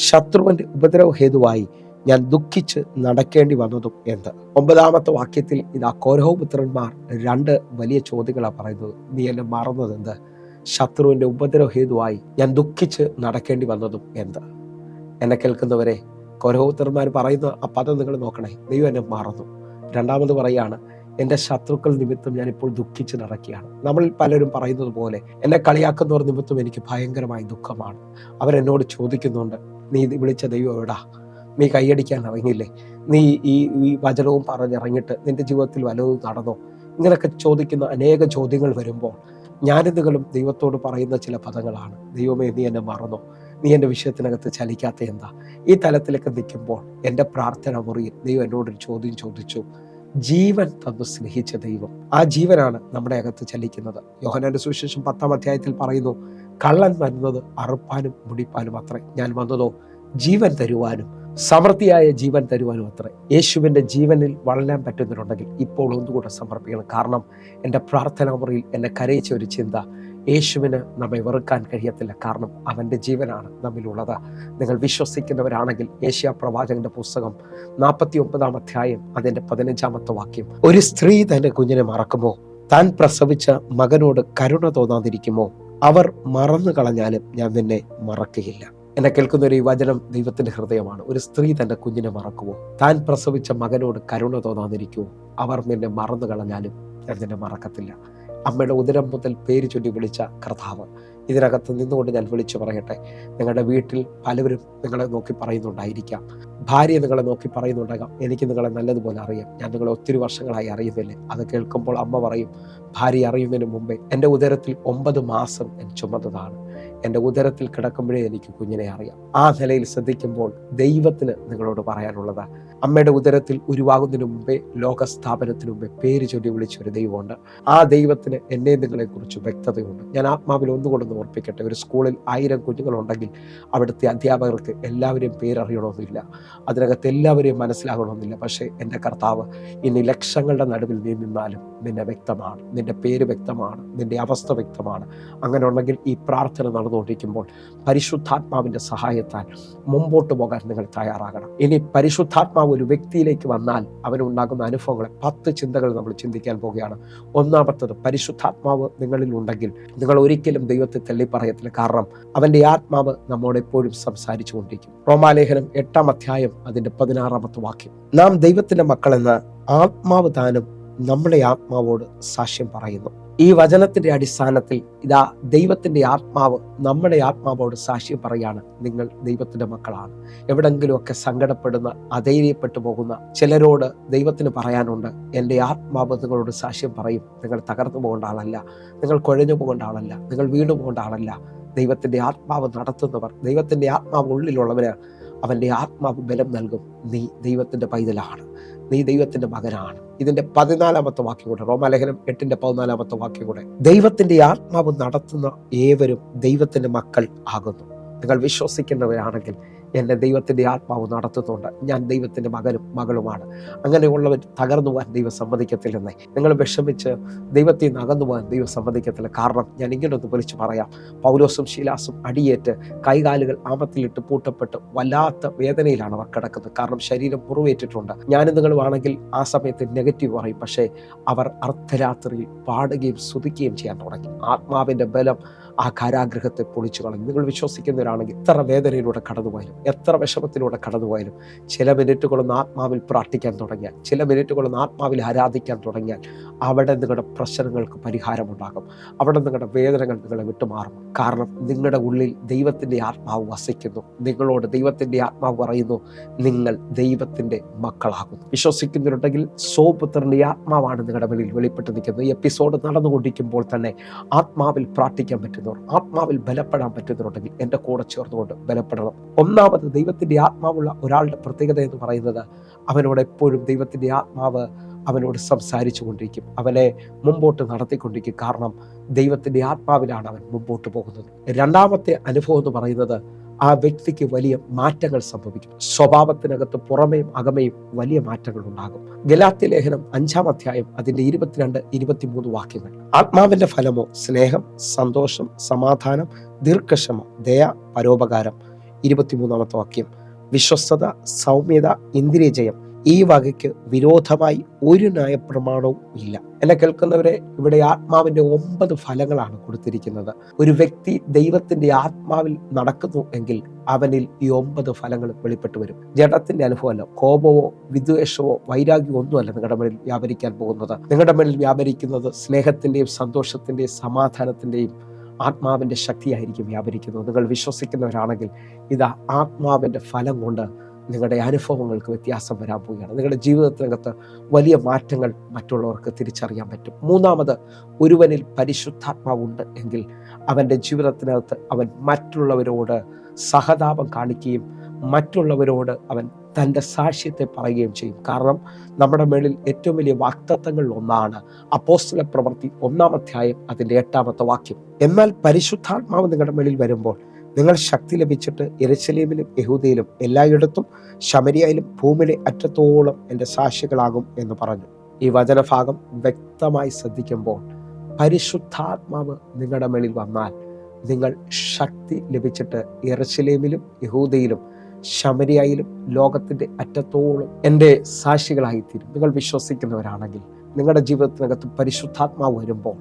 ശത്രുവിന്റെ ഉപദ്രവ ഹേതുവായി ഞാൻ ദുഃഖിച്ച് നടക്കേണ്ടി വന്നതും എന്ത്. 9 വാക്യത്തിൽ ഇതാ കോരഹ് പുത്രന്മാർ 2 വലിയ ചോദ്യങ്ങളാണ് പറയുന്നത്. നീ എന്നെ മറന്നത് എന്ത്, ശത്രുവിന്റെ ഉപദ്രവ ഹേതുവായി ഞാൻ ദുഃഖിച്ച് നടക്കേണ്ടി വന്നതും എന്ത്. എന്നെ കേൾക്കുന്നവരെ, കോരഹ് പുത്രന്മാർ പറയുന്ന ആ പദം നിങ്ങൾ നോക്കണേ. ദൈവം എന്നെ മറന്നു. 2 പറയാണ്, എൻ്റെ ശത്രുക്കൾ നിമിത്തം ഞാനിപ്പോൾ ദുഃഖിച്ച് നടക്കുകയാണ്. നമ്മളിൽ പലരും പറയുന്നത് പോലെ എന്നെ കളിയാക്കുന്നവർ നിമിത്തം എനിക്ക് ഭയങ്കരമായ ദുഃഖമാണ്. അവരെന്നോട് ചോദിക്കുന്നുണ്ട്, നീ വിളിച്ച ദൈവം എവിടാ, നീ കൈയടിക്കാൻ ഇറങ്ങിയില്ലേ, നീ ഈ വചനവും പറഞ്ഞിറങ്ങിയിട്ട് നിന്റെ ജീവിതത്തിൽ വല്ലതും നടന്നോ? ഇങ്ങനെയൊക്കെ ചോദിക്കുന്ന അനേക ചോദ്യങ്ങൾ വരുമ്പോൾ ഞാനിതുകളും ദൈവത്തോട് പറയുന്ന ചില പദങ്ങളാണ്. ദൈവമേ, നീ എന്നെ മറന്നോ, നീ എൻ്റെ വിഷയത്തിനകത്ത് ചലിക്കാത്ത എന്താ? ഈ തലത്തിലേക്ക് നിൽക്കുമ്പോൾ എൻ്റെ പ്രാർത്ഥന മുറിയിൽ ദൈവം എന്നോടൊരു ചോദ്യം ചോദിച്ചു. ജീവൻ തന്നു സ്നേഹിച്ച ദൈവം, ആ ജീവനാണ് നമ്മുടെ അകത്ത് ചലിക്കുന്നത്. യോഹന്നാന്റെ സുവിശേഷം 10 അധ്യായത്തിൽ പറയുന്നു, കള്ളൻ വരുന്നത് അറുപ്പാനും മുടിപ്പാനും അത്രേ, ഞാൻ വന്നതോ ജീവൻ തരുവാനും സമൃദ്ധിയായ ജീവൻ തരുവാനും അത്രേ. യേശുവിൻ്റെ ജീവനിൽ വളരാൻ പറ്റുന്നവരുണ്ടെങ്കിൽ ഇപ്പോൾ ഒന്നുകൂടെ സമർപ്പിക്കണം. കാരണം എൻ്റെ പ്രാർത്ഥനാ മുറിയിൽ എന്നെ കരയിച്ച ഒരു ചിന്ത, യേശുവിന് നമ്മെ വെറുക്കാൻ കഴിയത്തില്ല. കാരണം അവൻ്റെ ജീവനാണ് നമ്മിലുള്ളത്. നിങ്ങൾ വിശ്വസിക്കുന്നവരാണെങ്കിൽ യേശയ്യാ പ്രവാചകന്റെ പുസ്തകം 49 അധ്യായം അതിൻ്റെ 15 വാക്യം, ഒരു സ്ത്രീ തൻ്റെ കുഞ്ഞിനെ മറക്കുമോ? താൻ പ്രസവിച്ച മകനോട് കരുണ തോന്നാതിരിക്കുമോ? അവർ മറന്നു കളഞ്ഞാലും ഞാൻ നിന്നെ മറക്കുകയില്ല. എന്നെ കേൾക്കുന്ന ഒരു വചനം ദൈവത്തിന്റെ ഹൃദയമാണ്. ഒരു സ്ത്രീ തൻ്റെ കുഞ്ഞിനെ മറക്കുമോ? താൻ പ്രസവിച്ച മകനോട് കരുണ തോന്നാതിരിക്കുമോ? അവർ നിന്നെ മറന്നു കളഞ്ഞാലും ഞാൻ നിന്നെ മറക്കത്തില്ല. അമ്മയുടെ ഉദരം മുതൽ പേര് ചൊല്ലി വിളിച്ച കർത്താവ് ഇതിനകത്ത് നിന്നുകൊണ്ട് ഞാൻ വിളിച്ചു പറയട്ടെ, നിങ്ങളുടെ വീട്ടിൽ പലവരും നിങ്ങളെ നോക്കി പറയുന്നുണ്ടായിരിക്കാം. ഭാര്യ നിങ്ങളെ നോക്കി പറയുന്നുണ്ടാകാം, എനിക്ക് നിങ്ങളെ നല്ലതുപോലെ അറിയാം, ഞാൻ നിങ്ങളെ ഒത്തിരി വർഷങ്ങളായി അറിയുന്നില്ലേ. അത് കേൾക്കുമ്പോൾ അമ്മ പറയും, ഭാര്യ അറിയുന്നതിന് മുമ്പേ എൻ്റെ ഉദരത്തിൽ 9 മാസം ഞാൻ ചുമന്നതാണ്, എൻ്റെ ഉദരത്തിൽ കിടക്കുമ്പോഴേ എനിക്ക് കുഞ്ഞിനെ അറിയാം. ആ നിലയിൽ ശ്രദ്ധിക്കുമ്പോൾ ദൈവത്തിന് നിങ്ങളോട് പറയാനുള്ളത്, അമ്മയുടെ ഉദരത്തിൽ ഉരുവാകുന്നതിന് മുമ്പേ, ലോകസ്ഥാപനത്തിന് മുമ്പേ പേര് ചൊല്ലി വിളിച്ചൊരു ദൈവമുണ്ട്. ആ ദൈവത്തിന് എന്നെ നിങ്ങളെക്കുറിച്ച് വ്യക്തതയുണ്ട്. ഞാൻ ആത്മാവിൽ ഒന്നുകൊണ്ടൊന്ന് ഓർപ്പിക്കട്ടെ, ഒരു സ്കൂളിൽ 1000 കുഞ്ഞുങ്ങളുണ്ടെങ്കിൽ അവിടുത്തെ അധ്യാപകർക്ക് എല്ലാവരെയും പേരറിയണമെന്നില്ല, അതിനകത്ത് എല്ലാവരെയും മനസ്സിലാകണമെന്നില്ല. പക്ഷേ എൻ്റെ കർത്താവ് ഇനി ലക്ഷങ്ങളുടെ നടുവിൽ നീ നിന്നാലും നിന്നെ വ്യക്തമാണ്, നിന്റെ പേര് വ്യക്തമാണ്, നിന്റെ അവസ്ഥ വ്യക്തമാണ്. അങ്ങനെ ഉണ്ടെങ്കിൽ ഈ പ്രാർത്ഥന നടന്നുകൊണ്ടിരിക്കുമ്പോൾ പരിശുദ്ധാത്മാവിൻ്റെ സഹായത്താൽ മുമ്പോട്ട് പോകാൻ നിങ്ങൾ തയ്യാറാകണം. ഇനി പരിശുദ്ധാത്മാവ് ഒരു വ്യക്തിയിലേക്ക് വന്നാൽ അവനുണ്ടാകുന്ന അനുഭവങ്ങളെ 10 ചിന്തകൾ നമ്മൾ ചിന്തിക്കാൻ പോവുകയാണ്. ഒന്നാമത്തത്, പരിശുദ്ധാത്മാവ് നിങ്ങളിൽ ഉണ്ടെങ്കിൽ നിങ്ങൾ ഒരിക്കലും ദൈവത്തെ തള്ളിപ്പറയത്തില്ല. കാരണം അവൻ്റെ ആത്മാവ് നമ്മോട് എപ്പോഴും സംസാരിച്ചു കൊണ്ടിരിക്കും. റോമാലേഖനം 8 അധ്യായം അതിൻ്റെ 16 വാക്യം, നാം ദൈവത്തിന്റെ മക്കളെന്ന് ആത്മാവ് താനും നമ്മുടെ ആത്മാവോട് സാക്ഷ്യം പറയുന്നു. ഈ വചനത്തിന്റെ അടിസ്ഥാനത്തിൽ ഇതാ ദൈവത്തിന്റെ ആത്മാവ് നമ്മുടെ ആത്മാവോട് സാക്ഷ്യം പറയാണ്, നിങ്ങൾ ദൈവത്തിന്റെ മക്കളാണ്. എവിടെങ്കിലുമൊക്കെ സങ്കടപ്പെടുന്ന, അധൈര്യപ്പെട്ടു പോകുന്ന ചിലരോട് ദൈവത്തിന് പറയാനുണ്ട്, എൻ്റെ ആത്മാവ് നിങ്ങളോട് സാക്ഷ്യം പറയും, നിങ്ങൾ തകർന്നു പോകേണ്ട ആളല്ല, നിങ്ങൾ കുഴഞ്ഞു പോകേണ്ട ആളല്ല, നിങ്ങൾ വീണു പോകേണ്ട ആളല്ല. ദൈവത്തിന്റെ ആത്മാവ് നടത്തുന്നവർ, ദൈവത്തിന്റെ ആത്മാവ് ഉള്ളിലുള്ളവര്, അവൻ്റെ ആത്മാവ് ബലം നൽകും. നീ ദൈവത്തിന്റെ പൈതലാണ്, നീ ദൈവത്തിന്റെ മകനാണ്. ഇതിന്റെ 14 വാക്യം കൂടെ, റോമാലേഖനം 8:14 വാക്യം കൂടെ, ദൈവത്തിന്റെ ആത്മാവ് നടത്തുന്ന ഏവരും ദൈവത്തിന്റെ മക്കൾ ആകുന്നു. നിങ്ങൾ വിശ്വസിക്കുന്നവരാണെങ്കിൽ എന്നെ ദൈവത്തിന്റെ ആത്മാവ് നടത്തുന്നുണ്ട്, ഞാൻ ദൈവത്തിന്റെ മകനും മകളുമാണ്. അങ്ങനെയുള്ളവർ തകർന്നു പോകാൻ ദൈവം സമ്മതിക്കത്തില്ലെന്നേ. നിങ്ങൾ വിഷമിച്ച് ദൈവത്തിൽ നിന്ന് അകന്നു പോകാൻ ദൈവം സമ്മതിക്കത്തില്ല. കാരണം ഞാൻ ഇങ്ങനൊന്ന് വിളിച്ചു പറയാം, പൗലോസും ശീലാസും അടിയേറ്റ് കൈകാലുകൾ ആമത്തിലിട്ട് പൂട്ടപ്പെട്ട് വല്ലാത്ത വേദനയിലാണ് അവർ കിടക്കുന്നത്. കാരണം ശരീരം മുറിവേറ്റിട്ടുണ്ട്. ഞാനും നിങ്ങളുമാണെങ്കിൽ ആ സമയത്ത് നെഗറ്റീവ് പറയും. പക്ഷേ അവർ അർദ്ധരാത്രിയിൽ പാടുകയും സ്തുതിക്കുകയും ചെയ്യാൻ തുടങ്ങി. ആത്മാവിന്റെ ബലം ആ കാരാഗ്രഹത്തെ പൊളിച്ചു കളഞ്ഞു. നിങ്ങൾ വിശ്വസിക്കുന്നവരാണെങ്കിൽ എത്ര വേദനയിലൂടെ കടന്നുപോയാലും, എത്ര വിഷമത്തിലൂടെ കടന്നുപോയാലും, ചില മിനിറ്റുകളൊന്ന് ആത്മാവിൽ പ്രാർത്ഥിക്കാൻ തുടങ്ങിയാൽ, ചില മിനിറ്റുകളൊന്ന് ആത്മാവിൽ ആരാധിക്കാൻ തുടങ്ങിയാൽ, അവിടെ നിങ്ങളുടെ പ്രശ്നങ്ങൾക്ക് പരിഹാരമുണ്ടാകും. അവിടെ നിങ്ങളുടെ വേദനകൾ നിങ്ങളെ വിട്ടുമാറും. കാരണം നിങ്ങളുടെ ഉള്ളിൽ ദൈവത്തിന്റെ ആത്മാവ് വസിക്കുന്നു. നിങ്ങളോട് ദൈവത്തിന്റെ ആത്മാവ് പറയുന്നു, നിങ്ങൾ ദൈവത്തിന്റെ മക്കളാകുന്നു. വിശ്വസിക്കുന്നുണ്ടെങ്കിൽ സ്വപുത്രന്റെ ആത്മാവാണ് നിങ്ങളുടെ മുന്നിൽ വെളിപ്പെട്ട് നിൽക്കുന്നത്. ഈ എപ്പിസോഡ് നടന്നുകൊണ്ടിരിക്കുമ്പോൾ തന്നെ ആത്മാവിൽ പ്രാർത്ഥിക്കാൻ പറ്റുന്നവർ, ആത്മാവിൽ ബലപ്പെടാൻ പറ്റുന്നുണ്ടെങ്കിൽ എൻ്റെ കൂടെ ചേർന്നുകൊണ്ട് ബലപ്പെടണം. ഒന്നാമത്, ദൈവത്തിന്റെ ആത്മാവുള്ള ഒരാളുടെ പ്രത്യേകത എന്ന് പറയുന്നത്, അവനോട് എപ്പോഴും ദൈവത്തിന്റെ ആത്മാവ് അവനോട് സംസാരിച്ചു കൊണ്ടിരിക്കും, അവനെ മുമ്പോട്ട് നടത്തിക്കൊണ്ടിരിക്കും. കാരണം ദൈവത്തിന്റെ ആത്മാവിലാണ് അവൻ മുമ്പോട്ട് പോകുന്നത്. രണ്ടാമത്തെ അനുഭവം എന്ന് പറയുന്നത്, ആ വ്യക്തിക്ക് വലിയ മാറ്റങ്ങൾ സംഭവിക്കും. സ്വഭാവത്തിനകത്ത് പുറമേയും അകമേയും വലിയ മാറ്റങ്ങൾ ഉണ്ടാകും. ഗലാത്യ ലേഖനം 5 അധ്യായം അതിന്റെ 22-23 വാക്യങ്ങൾ, ആത്മാവിന്റെ ഫലമോ സ്നേഹം, സന്തോഷം, സമാധാനം, ദീർഘക്ഷമ, ദയ, പരോപകാരം. 23 വാക്യം, വിശ്വസ്തത, സൗമ്യത, ഇന്ദ്രിയജയം. ഈ വകയ്ക്ക് വിരോധമായി ഒരു ന്യായപ്രമാണവും ഇല്ല. എന്നെ കേൾക്കുന്നവരെ, ഇവിടെ ആത്മാവിന്റെ 9 ഫലങ്ങളാണ് കൊടുത്തിരിക്കുന്നത്. ഒരു വ്യക്തി ദൈവത്തിന്റെ ആത്മാവിൽ നടക്കുന്നു എങ്കിൽ അവനിൽ ഈ 9 ഫലങ്ങൾ വെളിപ്പെട്ടു വരും. ജഡത്തിന്റെ അനുഭവമല്ല, കോപമോ വിദ്വേഷമോ വൈരാഗ്യമോ ഒന്നുമല്ല നിങ്ങളുടെ മേൽ വ്യാപരിക്കാൻ പോകുന്നത്. നിങ്ങളുടെ മേൽ വ്യാപരിക്കുന്നത് സ്നേഹത്തിന്റെയും സന്തോഷത്തിന്റെയും സമാധാനത്തിന്റെയും ആത്മാവിന്റെ ശക്തിയായിരിക്കും വ്യാപരിക്കുന്നത്. നിങ്ങൾ വിശ്വസിക്കുന്നവരാണെങ്കിൽ ഇതാ ആത്മാവിന്റെ ഫലം കൊണ്ട് നിങ്ങളുടെ അനുഭവങ്ങൾക്ക് വ്യത്യാസം വരാൻ പോവുകയാണ്. നിങ്ങളുടെ ജീവിതത്തിനകത്ത് വലിയ മാറ്റങ്ങൾ മറ്റുള്ളവർക്ക് തിരിച്ചറിയാൻ പറ്റും. മൂന്നാമത്, ഒരുവനിൽ പരിശുദ്ധാത്മാവുണ്ട് എങ്കിൽ അവൻ്റെ ജീവിതത്തിനകത്ത് അവൻ മറ്റുള്ളവരോട് സഹതാപം കാണിക്കുകയും മറ്റുള്ളവരോട് അവൻ തൻ്റെ സാക്ഷ്യത്തെ പറയുകയും ചെയ്യും. കാരണം നമ്മുടെ മേളിൽ ഏറ്റവും വലിയ വാഗ്ദത്തങ്ങളിൽ ഒന്നാണ് അപ്പോസ്തല പ്രവൃത്തി 1 അധ്യായം അതിൻ്റെ 8 വാക്യം. എന്നാൽ പരിശുദ്ധാത്മാവ് നിങ്ങളുടെ മേളിൽ വരുമ്പോൾ നിങ്ങൾ ശക്തി ലഭിച്ചിട്ട് യെരൂശലേമിലും യഹൂദയിലും എല്ലായിടത്തും ശമരിയയിലും ഭൂമിയിലെ അറ്റത്തോളം എൻ്റെ സാക്ഷികളാകും എന്ന് പറഞ്ഞു. ഈ വചനഭാഗം വ്യക്തമായി ശ്രദ്ധിക്കുമ്പോൾ പരിശുദ്ധാത്മാവ് നിങ്ങളുടെ മേളിൽ വന്നാൽ നിങ്ങൾ ശക്തി ലഭിച്ചിട്ട് യെരൂശലേമിലും യഹൂദയിലും ശമരിയയിലും ലോകത്തിൻ്റെ അറ്റത്തോളം എൻ്റെ സാക്ഷികളായിത്തീരും. നിങ്ങൾ വിശ്വസിക്കുന്നവരാണെങ്കിൽ നിങ്ങളുടെ ജീവിതത്തിനകത്ത് പരിശുദ്ധാത്മാവ് വരുമ്പോൾ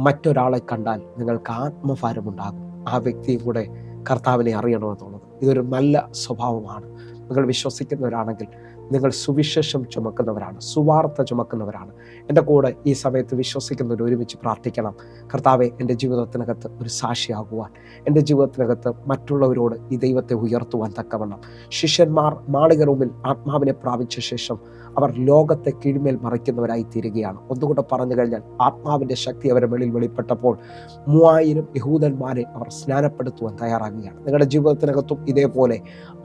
മറ്റൊരാളെ കണ്ടാൽ നിങ്ങൾക്ക് ആത്മഭാരമുണ്ടാകും. ആ വ്യക്തിയും കൂടെ കർത്താവിനെ അറിയണമെന്നുള്ളത് ഇതൊരു നല്ല സ്വഭാവമാണ്. നിങ്ങൾ വിശ്വസിക്കുന്നവരാണെങ്കിൽ നിങ്ങൾ സുവിശേഷം ചുമക്കുന്നവരാണ്, സുവാർത്ത ചുമക്കുന്നവരാണ്. എൻ്റെ കൂടെ ഈ സമയത്ത് വിശ്വസിക്കുന്നവർ ഒരുമിച്ച് പ്രാർത്ഥിക്കണം. കർത്താവെ, എൻ്റെ ജീവിതത്തിനകത്ത് ഒരു സാക്ഷിയാകുവാൻ, എൻ്റെ ജീവിതത്തിനകത്ത് മറ്റുള്ളവരോട് ഈ ദൈവത്തെ ഉയർത്തുവാൻ തക്കവണ്ണം. ശിഷ്യന്മാർ മാളിക റൂമിൽ ആത്മാവിനെ പ്രാപിച്ച ശേഷം അവർ ലോകത്തെ കീഴ്മേൽ മറിക്കുന്നവരായി തീരുകയാണ്. ഒന്നുകൂടെ പറഞ്ഞു കഴിഞ്ഞാൽ ആത്മാവിൻ്റെ ശക്തി അവരുടെ മേളിൽ വെളിപ്പെട്ടപ്പോൾ 3000 യഹൂദന്മാരെ അവർ സ്നാനപ്പെടുത്തുവാൻ തയ്യാറാകുകയാണ്. നിങ്ങളുടെ ജീവിതത്തിനകത്തും ഇതേപോലെ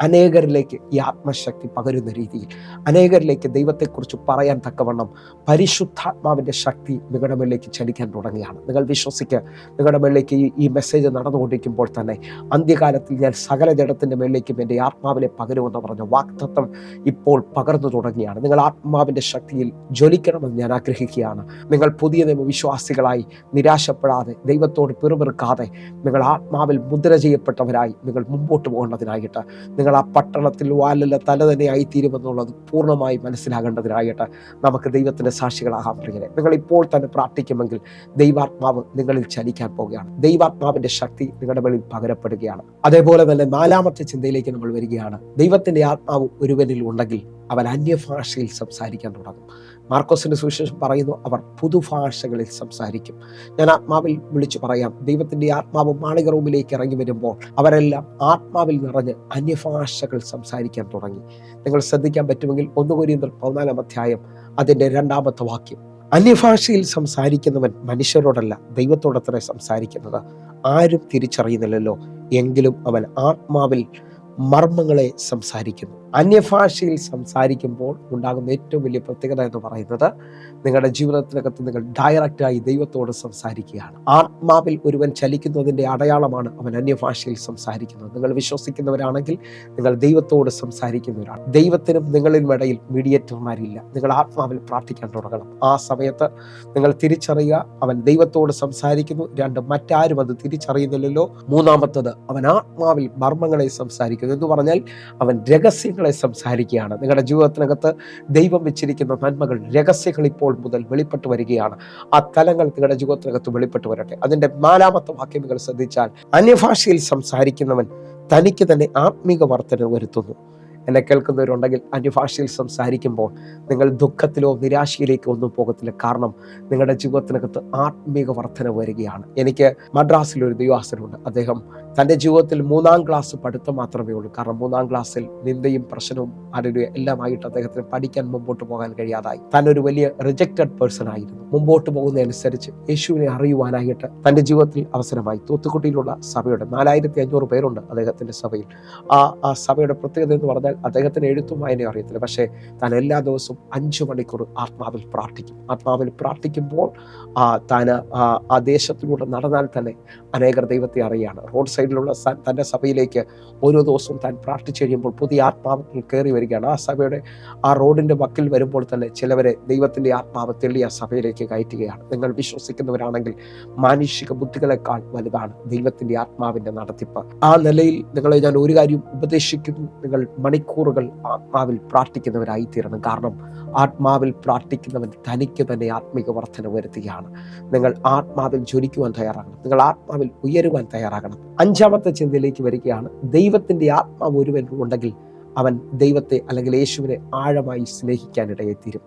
അനേകരിലേക്ക് ഈ ആത്മശക്തി പകരുന്ന രീതിയിൽ അനേകരിലേക്ക് ദൈവത്തെക്കുറിച്ച് പറയാൻ തക്കവണ്ണം പരിശുദ്ധാത്മാവിൻ്റെ ശക്തി നിങ്ങളുടെ മേളിലേക്ക് ചലിക്കാൻ തുടങ്ങുകയാണ്. നിങ്ങൾ വിശ്വസിക്കുക, നിങ്ങളുടെ മേളിലേക്ക് ഈ മെസ്സേജ് നടന്നുകൊണ്ടിരിക്കുമ്പോൾ തന്നെ അന്ത്യകാലത്തിൽ ഞാൻ സകല ജഡത്തിൻ്റെ മേളിലേക്കും എൻ്റെ ആത്മാവിനെ പകരുമെന്ന് പറഞ്ഞ വാഗ്ദത്തം ഇപ്പോൾ പകർന്നു തുടങ്ങിയാണ്. നിങ്ങൾ ആത്മാവിൻ്റെ ശക്തിയിൽ ജ്വലിക്കണമെന്ന് ഞാൻ ആഗ്രഹിക്കുകയാണ്. നിങ്ങൾ പുതിയ നിയമവിശ്വാസികളായി നിരാശപ്പെടാതെ, ദൈവത്തോട് പിറുപിറുക്കാതെ, നിങ്ങൾ ആത്മാവിൽ മുദ്ര ചെയ്യപ്പെട്ടവരായി നിങ്ങൾ മുമ്പോട്ട് പോകേണ്ടതിനായിട്ട്, നിങ്ങൾ ആ പട്ടണത്തിൽ വാലല്ല തല തന്നെ ആയിത്തീരുമെന്നുള്ളത് പൂർണ്ണമായി മനസ്സിലാകേണ്ടതിനായിട്ട് നമുക്ക് ദൈവത്തിൻ്റെ സാക്ഷികളാകാൻ പ്രിയരെ. നിങ്ങൾ ഇപ്പോൾ തന്നെ പ്രാർത്ഥിക്കുമെങ്കിൽ ദൈവാത്മാവ് നിങ്ങളിൽ ചലിക്കാൻ പോവുകയാണ്. ദൈവാത്മാവിൻ്റെ ശക്തി നിങ്ങളുടെ മേളിൽ പകരപ്പെടുകയാണ്. അതേപോലെ തന്നെ 4ാമത്തെ ചിന്തയിലേക്ക് നമ്മൾ വരികയാണ്. ദൈവത്തിൻ്റെ ആത്മാവ് ഒരുവനിൽ ഉണ്ടെങ്കിൽ അവൻ അന്യഭാഷയിൽ സംസാരിക്കാൻ തുടങ്ങും. മാർക്കോസിന്റെ സുവിശേഷം പറയുന്നു, അവർ പുതുഭാഷകളിൽ സംസാരിക്കും. ഞാൻ ആത്മാവിൽ വിളിച്ചു പറയാം, ദൈവത്തിൻ്റെ ആത്മാവ് മാളിക റൂമിലേക്ക് ഇറങ്ങി വരുമ്പോൾ അവരെല്ലാം ആത്മാവിൽ നിറഞ്ഞ് അന്യഭാഷകൾ സംസാരിക്കാൻ തുടങ്ങി. നിങ്ങൾ ശ്രദ്ധിക്കാൻ പറ്റുമെങ്കിൽ 1 കൊരിന്ത്യർ 14-ാം അധ്യായം അതിൻ്റെ 2-ാമത്തെ വാക്യം, അന്യഭാഷയിൽ സംസാരിക്കുന്നവൻ മനുഷ്യരോടല്ല ദൈവത്തോടത്രേ സംസാരിക്കുന്നത്, ആരും തിരിച്ചറിയുന്നില്ലല്ലോ, എങ്കിലും അവൻ ആത്മാവിൽ മർമ്മങ്ങളെ സംസാരിക്കുന്നു. അന്യഭാഷയിൽ സംസാരിക്കുമ്പോൾ ഉണ്ടാകുന്ന ഏറ്റവും വലിയ പ്രത്യേകത എന്ന് പറയുന്നത് നിങ്ങളുടെ ജീവിതത്തിനകത്ത് നിങ്ങൾ ഡയറക്റ്റായി ദൈവത്തോട് സംസാരിക്കുകയാണ്. ആത്മാവിൽ ഒരുവൻ ചലിക്കുന്നതിൻ്റെ അടയാളമാണ് അവൻ അന്യഭാഷയിൽ സംസാരിക്കുന്നത്. നിങ്ങൾ വിശ്വസിക്കുന്നവരാണെങ്കിൽ നിങ്ങൾ ദൈവത്തോട് സംസാരിക്കുന്നവരാണ്. ദൈവത്തിനും നിങ്ങളിലും ഇടയിൽ മീഡിയേറ്റർമാരില്ല. നിങ്ങൾ ആത്മാവിൽ പ്രാർത്ഥിക്കാൻ തുടങ്ങണം. ആ സമയത്ത് നിങ്ങൾ തിരിച്ചറിയുക, അവൻ ദൈവത്തോട് സംസാരിക്കുന്നു. 2, മറ്റാരും അത് തിരിച്ചറിയുന്നില്ലല്ലോ. 3ാമത്തത്, അവൻ ആത്മാവിൽ മർമ്മങ്ങളെ സംസാരിക്കുന്നു എന്ന് പറഞ്ഞാൽ അവൻ രഹസ്യങ്ങളെ സംസാരിക്കുകയാണ്. നിങ്ങളുടെ ജീവിതത്തിനകത്ത് ദൈവം വെച്ചിരിക്കുന്ന നന്മകൾ, രഹസ്യങ്ങൾ ഇപ്പോൾ മുതൽ വെളിപ്പെട്ട് വരികയാണ്. ആ തലങ്ങൾ നിങ്ങളുടെ ജീവിതത്തിനകത്ത് വെളിപ്പെട്ട് വരട്ടെ. അതിൻ്റെ 4ാമത്തെ വാക്യം നിങ്ങൾ ശ്രദ്ധിച്ചാൽ, അന്യഭാഷയിൽ സംസാരിക്കുന്നവൻ തനിക്ക് തന്നെ ആത്മീക വർധന വരുത്തുന്നു. എന്നെ കേൾക്കുന്നവരുണ്ടെങ്കിൽ അന്യഭാഷയിൽ സംസാരിക്കുമ്പോൾ നിങ്ങൾ ദുഃഖത്തിലോ നിരാശയിലേക്കോ ഒന്നും പോകത്തില്ല. കാരണം നിങ്ങളുടെ ജീവിതത്തിനകത്ത് ആത്മീക വർധന വരികയാണ്. എനിക്ക് മദ്രാസിലൊരു ദൈവാസനുണ്ട്. അദ്ദേഹം തൻ്റെ ജീവിതത്തിൽ 3ാം ക്ലാസ് പഠിത്തം മാത്രമേ ഉള്ളൂ. കാരണം 3ാം ക്ലാസ്സിൽ നിന്ദയും പ്രശ്നവും എല്ലാമായിട്ട് അദ്ദേഹത്തിന് പഠിക്കാൻ മുമ്പോട്ട് പോകാൻ കഴിയാതായി. താനൊരു വലിയ റിജക്റ്റഡ് പേഴ്സൺ ആയിരുന്നു. മുമ്പോട്ട് പോകുന്നതനുസരിച്ച് യേശുവിനെ അറിയുവാനായിട്ട് തൻ്റെ ജീവിതത്തിൽ അവസരമായി. തൂത്തുക്കുടിയിലുള്ള സഭയുടെ 4500 പേരുണ്ട് അദ്ദേഹത്തിൻ്റെ സഭയിൽ. ആ സഭയുടെ പ്രത്യേകത എന്ന് പറഞ്ഞാൽ അദ്ദേഹത്തിന് എഴുത്തും വായനയും അറിയത്തില്ല. പക്ഷേ താൻ എല്ലാ ദിവസവും 5 മണിക്കൂർ ആത്മാവിൽ പ്രാർത്ഥിക്കും. ആത്മാവിൽ പ്രാർത്ഥിക്കുമ്പോൾ താൻ ആ ദേശത്തിലൂടെ നടന്നാൽ തന്നെ അനേകർ ദൈവത്തെ അറിയാണ്. റോഡ് സൈഡിലുള്ള തൻ്റെ സഭയിലേക്ക് ഓരോ ദിവസവും താൻ പ്രാർത്ഥിച്ചു കഴിയുമ്പോൾ പുതിയ ആത്മാവ് കയറി വരികയാണ്. ആ സഭയുടെ ആ റോഡിൻ്റെ വക്കിൽ വരുമ്പോൾ തന്നെ ചിലവരെ ദൈവത്തിൻ്റെ ആത്മാവ് തെളി ആ സഭയിലേക്ക് കയറ്റുകയാണ്. നിങ്ങൾ വിശ്വസിക്കുന്നവരാണെങ്കിൽ മാനുഷിക ബുദ്ധികളെക്കാൾ വലുതാണ് ദൈവത്തിൻ്റെ ആത്മാവിൻ്റെ നടത്തിപ്പ്. ആ നിലയിൽ നിങ്ങളെ ഞാൻ ഒരു കാര്യം ഉപദേശിക്കുന്നു, നിങ്ങൾ മണിക്കൂറുകൾ ആത്മാവിൽ പ്രാർത്ഥിക്കുന്നവരായി തീരണം. കാരണം ആത്മാവിൽ പ്രാർത്ഥിക്കുന്നവൻ തനിക്ക് തന്നെ ആത്മീക വർധന വരുത്തുകയാണ്. നിങ്ങൾ ആത്മാവിൽ ജ്വലിക്കുവാൻ തയ്യാറാകണം. നിങ്ങൾ ആത്മാവിൽ ഉയരുവാൻ തയ്യാറാകണം. 5ാമത്തെ ചിന്തയിലേക്ക് വരികയാണ്. ദൈവത്തിൻ്റെ ആത്മാവ് ഒരുവൻ ഉണ്ടെങ്കിൽ അവൻ ദൈവത്തെ അല്ലെങ്കിൽ യേശുവിനെ ആഴമായി സ്നേഹിക്കാനിടയെത്തീരും.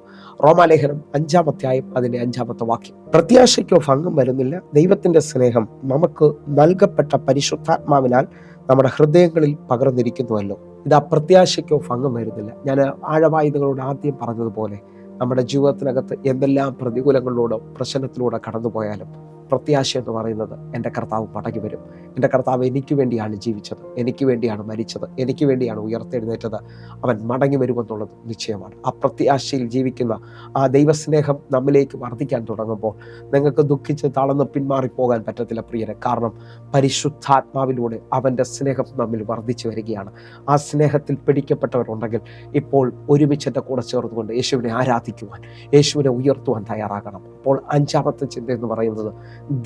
റോമാലേഖനം 5-ാം അധ്യായം അതിൻ്റെ 5-ാമത്തെ വാക്യം, പ്രത്യാശയ്ക്കോ ഭംഗം വരുന്നില്ല, ദൈവത്തിൻ്റെ സ്നേഹം നമുക്ക് നൽകപ്പെട്ട പരിശുദ്ധാത്മാവിനാൽ നമ്മുടെ ഹൃദയങ്ങളിൽ പകർന്നിരിക്കുന്നുവല്ലോ. ഇത് അപ്രത്യാശയ്ക്കോ ഭംഗം വരുന്നില്ല. ഞാൻ ആഴമായി നിങ്ങളോട് ആദ്യം പറഞ്ഞതുപോലെ നമ്മുടെ ജീവിതത്തിനകത്ത് എന്തെല്ലാം പ്രതികൂലങ്ങളിലൂടെ പ്രശ്നത്തിലൂടെ കടന്നുപോയാലും പ്രത്യാശ എന്ന് പറയുന്നത് എൻ്റെ കർത്താവ് മടങ്ങി വരും. എൻ്റെ കർത്താവ് എനിക്ക് വേണ്ടിയാണ് ജീവിച്ചത്, എനിക്ക് വേണ്ടിയാണ് മരിച്ചത്, എനിക്ക് വേണ്ടിയാണ് ഉയർത്തെഴുന്നേറ്റത്. അവൻ മടങ്ങി വരുമെന്നുള്ളത് നിശ്ചയമാണ്. ആ പ്രത്യാശയിൽ ജീവിക്കുന്ന ആ ദൈവസ്നേഹം നമ്മിലേക്ക് വർദ്ധിക്കാൻ തുടങ്ങുമ്പോൾ നിങ്ങൾക്ക് ദുഃഖിച്ച് തളർന്ന് പിന്മാറിപ്പോകാൻ പറ്റത്തില്ല പ്രിയരെ. കാരണം പരിശുദ്ധാത്മാവിലൂടെ അവൻ്റെ സ്നേഹം നമ്മിൽ വർദ്ധിച്ചു വരികയാണ്. ആ സ്നേഹത്തിൽ പിടിക്കപ്പെട്ടവരുണ്ടെങ്കിൽ ഇപ്പോൾ ഒരുമിച്ച് എൻ്റെ കൂടെ ചേർന്നുകൊണ്ട് യേശുവിനെ ആരാധിക്കുവാൻ, യേശുവിനെ ഉയർത്തുവാൻ തയ്യാറാകണം. അപ്പോൾ അഞ്ചാമത്തെ ചിന്ത എന്ന് പറയുന്നത്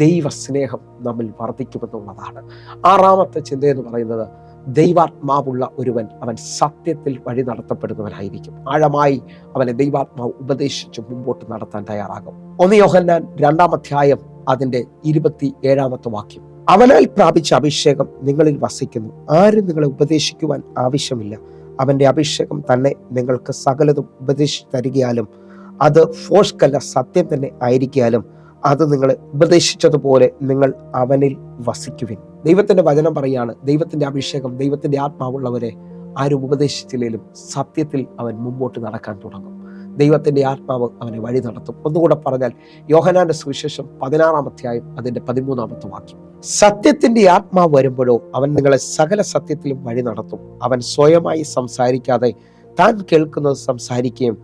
ദൈവസ്നേഹം നമ്മിൽ വർദ്ധിക്കുമെന്നുള്ളതാണ്. ആറാമത്തെ ചിന്ത എന്ന് പറയുന്നത് ദൈവാത്മാവുള്ള ഒരുവൻ അവൻ സത്യത്തിൽ വഴി നടത്തപ്പെടുന്നവനായിരിക്കും. ആഴമായി അവനെ ദൈവാത്മാവ് ഉപദേശിച്ച് മുമ്പോട്ട് നടത്താൻ തയ്യാറാകും. 1 യോഹന്നാൻ 2-ാം അധ്യായം അതിൻ്റെ 27-ാമത്തെ വാക്യം, അവനാൽ പ്രാപിച്ച അഭിഷേകം നിങ്ങളിൽ വസിക്കുന്നു, ആരും നിങ്ങളെ ഉപദേശിക്കുവാൻ ആവശ്യമില്ല. അവന്റെ അഭിഷേകം തന്നെ നിങ്ങൾക്ക് സകലതും ഉപദേശിച്ചു തരികയാലും അത് ഫോഴ്സ്കല്ല, സത്യം തന്നെ ആയിരിക്കാലും അത് നിങ്ങളെ ഉപദേശിച്ചതുപോലെ നിങ്ങൾ അവനിൽ വസിക്കുവിൻ. ദൈവത്തിന്റെ വചനം പറയാണ്, ദൈവത്തിന്റെ അഭിഷേകം, ദൈവത്തിന്റെ ആത്മാവുള്ളവരെ ആരും ഉപദേശിച്ചില്ലെങ്കിലും സത്യത്തിൽ അവൻ മുമ്പോട്ട് നടക്കാൻ തുടങ്ങും. ദൈവത്തിന്റെ ആത്മാവ് അവനെ വഴി നടത്തും. ഒന്നുകൂടെ പറഞ്ഞാൽ യോഹന്നാന്റെ സുവിശേഷം 16-ാം അധ്യായം അതിന്റെ 13-ാമത്തെ വാക്യം, സത്യത്തിന്റെ ആത്മാവ് വരുമ്പോഴോ അവൻ നിങ്ങളെ സകല സത്യത്തിലും വഴി നടത്തും. അവൻ സ്വയമായി സംസാരിക്കാതെ താൻ കേൾക്കുന്നത് സംസാരിക്കുകയും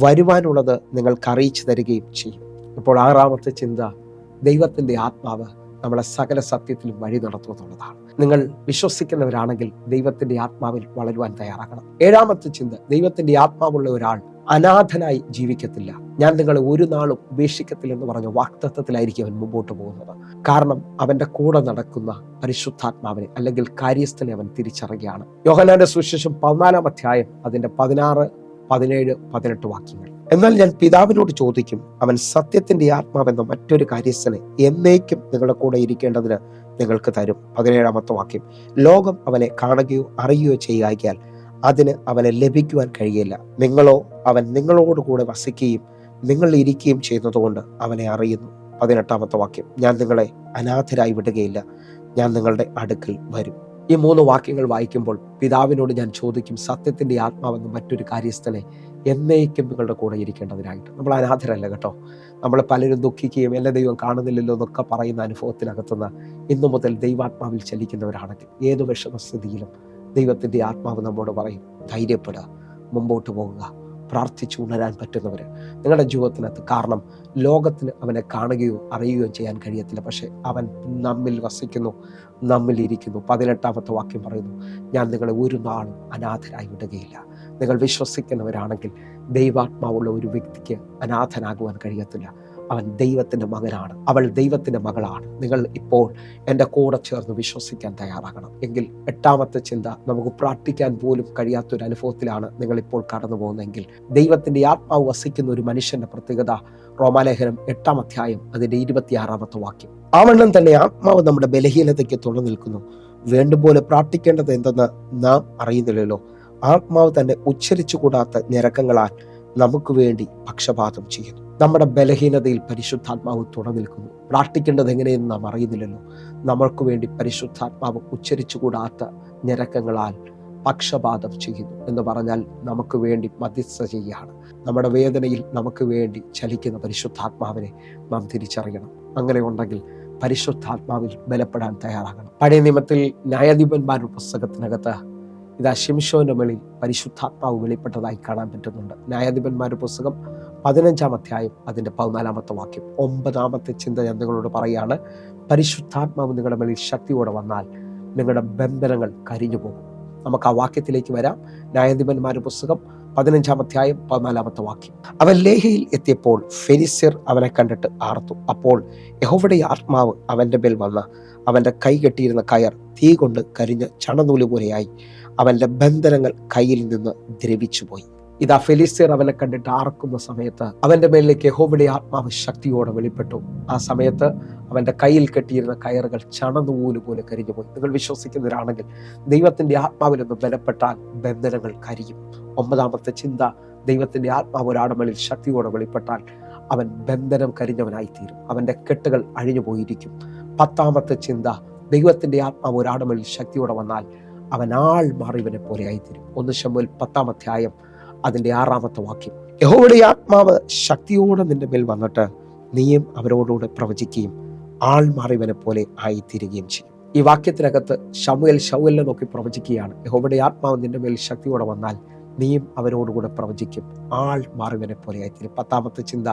വരുവാനുള്ളത് നിങ്ങൾക്ക് അറിയിച്ചു തരികയും ചെയ്യും. ഇപ്പോൾ 6-ാമത്തെ ചിന്ത, ദൈവത്തിന്റെ ആത്മാവ് നമ്മളെ സകല സത്യത്തിലും വഴി നടത്തുമെന്നുള്ളതാണ്. നിങ്ങൾ വിശ്വസിക്കുന്നവരാണെങ്കിൽ ദൈവത്തിന്റെ ആത്മാവിൽ വളരുവാൻ തയ്യാറാകണം. 7-ാമത്തെ ചിന്ത, ദൈവത്തിന്റെ ആത്മാവുള്ള ഒരാൾ അനാഥനായി ജീവിക്കത്തില്ല. ഞാൻ നിങ്ങളെ ഒരു നാളും ഉപേക്ഷിക്കത്തില്ല എന്ന് പറഞ്ഞ വാഗ്ദത്തത്തിലായിരിക്കും അവൻ മുമ്പോട്ട് പോകുന്നത്. കാരണം അവന്റെ കൂടെ നടക്കുന്ന പരിശുദ്ധാത്മാവിനെ അല്ലെങ്കിൽ കാര്യസ്ഥനെ അവൻ തിരിച്ചറിയുകയാണ്. യോഹന്നാന്റെ സുവിശേഷം 14-ാം അധ്യായം അതിന്റെ 16, 17, 18 വാക്യങ്ങൾ, എന്നാൽ ഞാൻ പിതാവിനോട് ചോദിക്കും, അവൻ സത്യത്തിന്റെ ആത്മാവെന്ന മറ്റൊരു കാര്യസ്ഥനെ എന്നേക്കും നിങ്ങളുടെ കൂടെ ഇരിക്കേണ്ടതിന് നിങ്ങൾക്ക് തരും. 17-ാമത്തെ വാക്യം, ലോകം അവനെ കാണുകയോ അറിയുകയോ ചെയ്യാൻ അതിന് അവനെ ലഭിക്കുവാൻ കഴിയില്ല. നിങ്ങളോ അവൻ നിങ്ങളോടുകൂടെ വസിക്കുകയും നിങ്ങൾ ഇരിക്കുകയും ചെയ്യുന്നതുകൊണ്ട് അവനെ അറിയുന്നു. 18-ാമത്തെ വാക്യം, ഞാൻ നിങ്ങളെ അനാഥരായി വിടുകയില്ല, ഞാൻ നിങ്ങളുടെ അടുക്കൽ വരും. ഈ 3 വാക്യങ്ങൾ വായിക്കുമ്പോൾ പിതാവിനോട് ഞാൻ ചോദിക്കും, സത്യത്തിന്റെ ആത്മാവെന്ന മറ്റൊരു കാര്യസ്ഥനെ എന്നേക്കും നിങ്ങളുടെ കൂടെ ഇരിക്കേണ്ടതിനായിട്ട്. നമ്മൾ അനാഥരല്ല കേട്ടോ. നമ്മൾ പലരും ദുഃഖിക്കുകയും എല്ലാ ദൈവം കാണുന്നില്ലല്ലോ എന്നൊക്കെ പറയുന്ന അനുഭവത്തിനകത്തുനിന്ന് ഇന്നു മുതൽ ദൈവാത്മാവിൽ ചലിക്കുന്നവരാണെങ്കിൽ ഏതു വിഷമസ്ഥിതിയിലും ദൈവത്തിന്റെ ആത്മാവ് നമ്മോട് പറയും, ധൈര്യപ്പെടുക, മുമ്പോട്ട് പോകുക, പ്രാർത്ഥിച്ചു ഉണരാൻ പറ്റുന്നവര് നിങ്ങളുടെ ജീവിതത്തിനകത്ത്. കാരണം ലോകത്തിന് അവനെ കാണുകയോ അറിയുകയോ ചെയ്യാൻ കഴിയത്തില്ല, പക്ഷെ അവൻ നമ്മിൽ വസിക്കുന്നു, നമ്മിൽ ഇരിക്കുന്നു. 18-ാമത്തെ വാക്യം പറയുന്നു, ഞാൻ നിങ്ങളെ ഒരു നാളും അനാഥരായി വിടുകയില്ല. നിങ്ങൾ വിശ്വസിക്കുന്നവരാണെങ്കിൽ ദൈവാത്മാവുള്ള ഒരു വ്യക്തിക്ക് അനാഥനാകുവാൻ കഴിയത്തില്ല. അവൻ ദൈവത്തിന്റെ മകനാണ്, അവൾ ദൈവത്തിന്റെ മകളാണ്. നിങ്ങൾ ഇപ്പോൾ എൻ്റെ കൂടെ ചേർന്ന് വിശ്വസിക്കാൻ തയ്യാറാകണം. എങ്കിൽ 8-ാമത്തെ ചിന്ത, നമുക്ക് പ്രാർത്ഥിക്കാൻ പോലും കഴിയാത്തൊരു അനുഭവത്തിലാണ് നിങ്ങൾ ഇപ്പോൾ കടന്നു പോകുന്നതെങ്കിൽ ദൈവത്തിന്റെ ആത്മാവ് വസിക്കുന്ന ഒരു മനുഷ്യന്റെ പ്രത്യേകത, റോമാലേഖനം 8-ാം അധ്യായം അതിന്റെ 26-ാമത്തെ വാക്യം, ആവണ്ണം തന്നെ ആത്മാവ് നമ്മുടെ ബലഹീനതയ്ക്ക് തുണ നിൽക്കുന്നു. വേണ്ടുപോലെ പ്രാർത്ഥിക്കേണ്ടത് എന്തെന്ന് നാം അറിയുന്നില്ലല്ലോ. ആത്മാവ് തന്നെ ഉച്ചരിച്ചുകൂടാത്ത ഞരക്കങ്ങളാൽ നമുക്ക് വേണ്ടി പക്ഷപാതം ചെയ്യുന്നു. നമ്മുടെ ബലഹീനതയിൽ പരിശുദ്ധാത്മാവ് തുണ നിൽക്കുന്നു. പ്രാർത്ഥിക്കേണ്ടത് എങ്ങനെയെന്ന് നാം അറിയുന്നില്ലല്ലോ. നമ്മൾക്ക് വേണ്ടി പരിശുദ്ധാത്മാവ് ഉച്ചരിച്ചുകൂടാത്ത ഞരക്കങ്ങളാൽ പക്ഷപാതം ചെയ്യുന്നു എന്ന് പറഞ്ഞാൽ നമുക്ക് വേണ്ടി മധ്യസ്ഥ ചെയ്യുകയാണ്. നമ്മുടെ വേദനയിൽ നമുക്ക് വേണ്ടി ചലിക്കുന്ന പരിശുദ്ധാത്മാവിനെ നാം തിരിച്ചറിയണം. അങ്ങനെ ഉണ്ടെങ്കിൽ പരിശുദ്ധാത്മാവിൽ ബലപ്പെടാൻ തയ്യാറാകണം. പഴയ നിയമത്തിൽ ന്യായാധിപന്മാരുടെ പുസ്തകത്തിനകത്ത് ഇതാ ശിംശോന്റെ മേളിൽ പരിശുദ്ധാത്മാവ് വെളിപ്പെട്ടതായി കാണാൻ പറ്റുന്നുണ്ട്. ന്യായാധിപന്മാരുടെ പുസ്തകം 15-ാം അധ്യായം അതിന്റെ 14-ാമത്തെ വാക്യം. 9-ാമത്തെ ചിന്ത ഞാൻ നിങ്ങളോട് പറയുകയാണ്, പരിശുദ്ധാത്മാവ് നിങ്ങളുടെ മേളിൽ ശക്തിയോടെ വന്നാൽ നിങ്ങളുടെ ബന്ധനങ്ങൾ കരിഞ്ഞു പോകും. നമുക്ക് ആ വാക്യത്തിലേക്ക് വരാം. ന്യായാധിപന്മാരുടെ പുസ്തകം 15-ാം അധ്യായം 14-ാമത്തെ വാക്യം, അവൻ ലേഹയിൽ എത്തിയപ്പോൾ ഫെരിസ്യർ അവനെ കണ്ടിട്ട് ആർത്തു. അപ്പോൾ യഹോവയുടെ ആത്മാവ് അവന്റെ മേൽ വന്ന അവന്റെ കൈ കെട്ടിയിരുന്ന കയർ തീ കൊണ്ട് കരിഞ്ഞ ചണനൂല് പോലെയായി അവന്റെ ബന്ധനങ്ങൾ കയ്യിൽ നിന്ന് ദ്രവിച്ചുപോയി. ഇതാ ഫെലിസ്തീർ അവനെ കണ്ടിട്ട് ആർക്കുന്ന സമയത്ത് അവന്റെ മേലിലേക്ക് യഹോവയുടെ ആത്മാവ് ശക്തിയോടെ വെളിപ്പെട്ടു. ആ സമയത്ത് അവന്റെ കയ്യിൽ കെട്ടിയിരുന്ന കയറുകൾ ചണനൂല് പോലെ കരിഞ്ഞുപോയി. നിങ്ങൾ വിശ്വസിക്കുന്നവരാണെങ്കിൽ ദൈവത്തിന്റെ ആത്മാവിലൊന്ന് ബലപ്പെട്ടാൽ ബന്ധനങ്ങൾ കരിയും. 9-ാമത്തെ ചിന്ത, ദൈവത്തിന്റെ ആത്മാവ് ഒരാളുടെ മേലിൽ ശക്തിയോടെ വെളിപ്പെട്ടാൽ അവൻ ബന്ധനം കരിഞ്ഞവനായിത്തീരും, അവന്റെ കെട്ടുകൾ അഴിഞ്ഞു പോയിരിക്കും. 10-ാമത്തെ ചിന്ത, ദൈവത്തിന്റെ ആത്മാവ് ഒരാളുടെ മേലിൽ ശക്തിയോടെ വന്നാൽ അവൻ ആൾ മാറിയവനെ പോലെ ആയിത്തീരും. 1 ശമൂവേൽ 10-ാം അധ്യായം അതിന്റെ 6-ാമത്തെ വാക്യം, യഹോവയുടെ ആത്മാവ് ശക്തിയോടെ നിന്റെ മേൽ വന്നിട്ട് നീയും അവരോടുകൂടെ പ്രവചിക്കുകയും ആൾ മാറിയവനെ പോലെ ആയിത്തീരുകയും ചെയ്യും. ഈ വാക്യത്തിനകത്ത് ശമൂവേലിനെ നോക്കി പ്രവചിക്കുകയാണ്, യഹോവയുടെ ആത്മാവ് നിന്റെ മേൽ ശക്തിയോടെ വന്നാൽ നീയും അവനോടുകൂടെ പ്രവചിക്കും, ആൾ മാറിയവനെ പോലെ ആയിത്തീരും. 10ാമത്തെ ചിന്ത,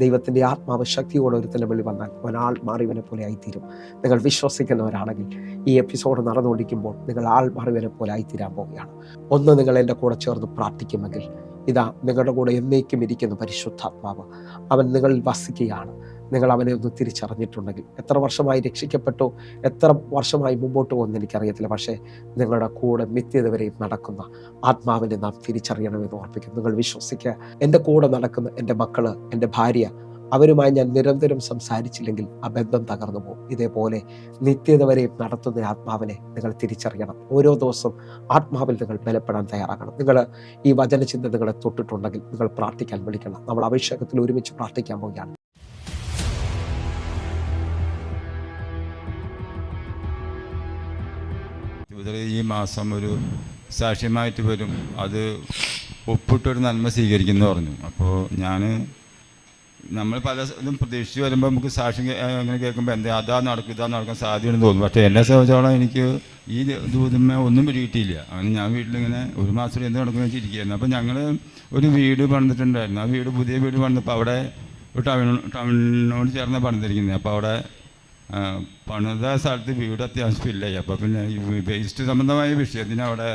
ദൈവത്തിൻ്റെ ആത്മാവ് ശക്തിയോടെ ഒരുത്തൻ്റെ മേൽ വന്നാൽ അവൻ ആൾ മാറിയവനെ പോലെ ആയിത്തീരും. നിങ്ങൾ വിശ്വസിക്കുന്നവരാണെങ്കിൽ ഈ എപ്പിസോഡ് നടന്നുകൊണ്ടിരിക്കുമ്പോൾ നിങ്ങൾ ആൾ മാറിയവനെ പോലെ ആയിത്തീരാൻ പോവുകയാണ്. ഒന്ന്, നിങ്ങൾ എൻ്റെ കൂടെ ചേർന്ന് പ്രാർത്ഥിക്കുമെങ്കിൽ ഇതാ നിങ്ങളുടെ കൂടെ എന്നേക്കും ഇരിക്കുന്ന പരിശുദ്ധാത്മാവ് അവൻ നിങ്ങളിൽ വസിക്കുകയാണ്. നിങ്ങൾ അവനെ ഒന്ന് തിരിച്ചറിഞ്ഞിട്ടുണ്ടെങ്കിൽ, എത്ര വർഷമായി രക്ഷിക്കപ്പെട്ടോ, എത്ര വർഷമായി മുമ്പോട്ട് പോകുമെന്ന് എനിക്കറിയത്തില്ല, പക്ഷേ നിങ്ങളുടെ കൂടെ നിത്യത വരെയും നടക്കുന്ന ആത്മാവിനെ നാം തിരിച്ചറിയണമെന്ന് ഓർപ്പിക്കുന്നു. നിങ്ങൾ വിശ്വസിക്കുക, എൻ്റെ കൂടെ നടക്കുന്ന എൻ്റെ മക്കള്, എൻ്റെ ഭാര്യ, അവരുമായി ഞാൻ നിരന്തരം സംസാരിച്ചില്ലെങ്കിൽ ആ ബന്ധം തകർന്നു പോകും. ഇതേപോലെ നിത്യത വരെയും നടത്തുന്ന ആത്മാവിനെ നിങ്ങൾ തിരിച്ചറിയണം. ഓരോ ദിവസവും ആത്മാവിൽ നിങ്ങൾ ബലപ്പെടാൻ തയ്യാറാകണം. നിങ്ങൾ ഈ വചനചിന്ത നിങ്ങളെ തൊട്ടിട്ടുണ്ടെങ്കിൽ നിങ്ങൾ പ്രാർത്ഥിക്കാൻ വിളിക്കണം. നമ്മൾ അഭിഷേകത്തിൽ ഒരുമിച്ച് പ്രാർത്ഥിക്കാൻ പോവുകയാണ്. ഈ മാസം ഒരു സാക്ഷ്യമായിട്ട് വരും, അത് ഒപ്പിട്ടൊരു നന്മ സ്വീകരിക്കുന്നു പറഞ്ഞു. അപ്പോൾ നമ്മൾ പല ഇതും പ്രതീക്ഷിച്ച് വരുമ്പോൾ നമുക്ക് സാക്ഷ്യം അങ്ങനെ കേൾക്കുമ്പോൾ അതാ നടക്കാൻ സാധ്യതയുണ്ടെന്ന് തോന്നും. പക്ഷേ എന്നെ സംബന്ധിച്ചോളം എനിക്ക് ഈ ദൂതമ്മ ഒന്നും പിടികിട്ടിയില്ല. അങ്ങനെ ഞാൻ വീട്ടിലിങ്ങനെ ഒരു മാസം എന്ത് നടക്കുന്ന വെച്ചിരിക്കുകയായിരുന്നു. അപ്പോൾ ഞങ്ങൾ ഒരു വീട് പണിതിട്ടുണ്ടായിരുന്നു. ആ വീട് പുതിയ വീട് പണിതപ്പോൾ അവിടെ ഒരു ടൗണിനോട് ചേർന്ന് പണിതിരിക്കുന്നത്. അപ്പോൾ അവിടെ പണിത സ്ഥലത്ത് വീട് അത്യാവശ്യം ഫില്ലായി. അപ്പോൾ പിന്നെ ഈ വേസ്റ്റ് സംബന്ധമായ വിഷയത്തിന് അവിടെ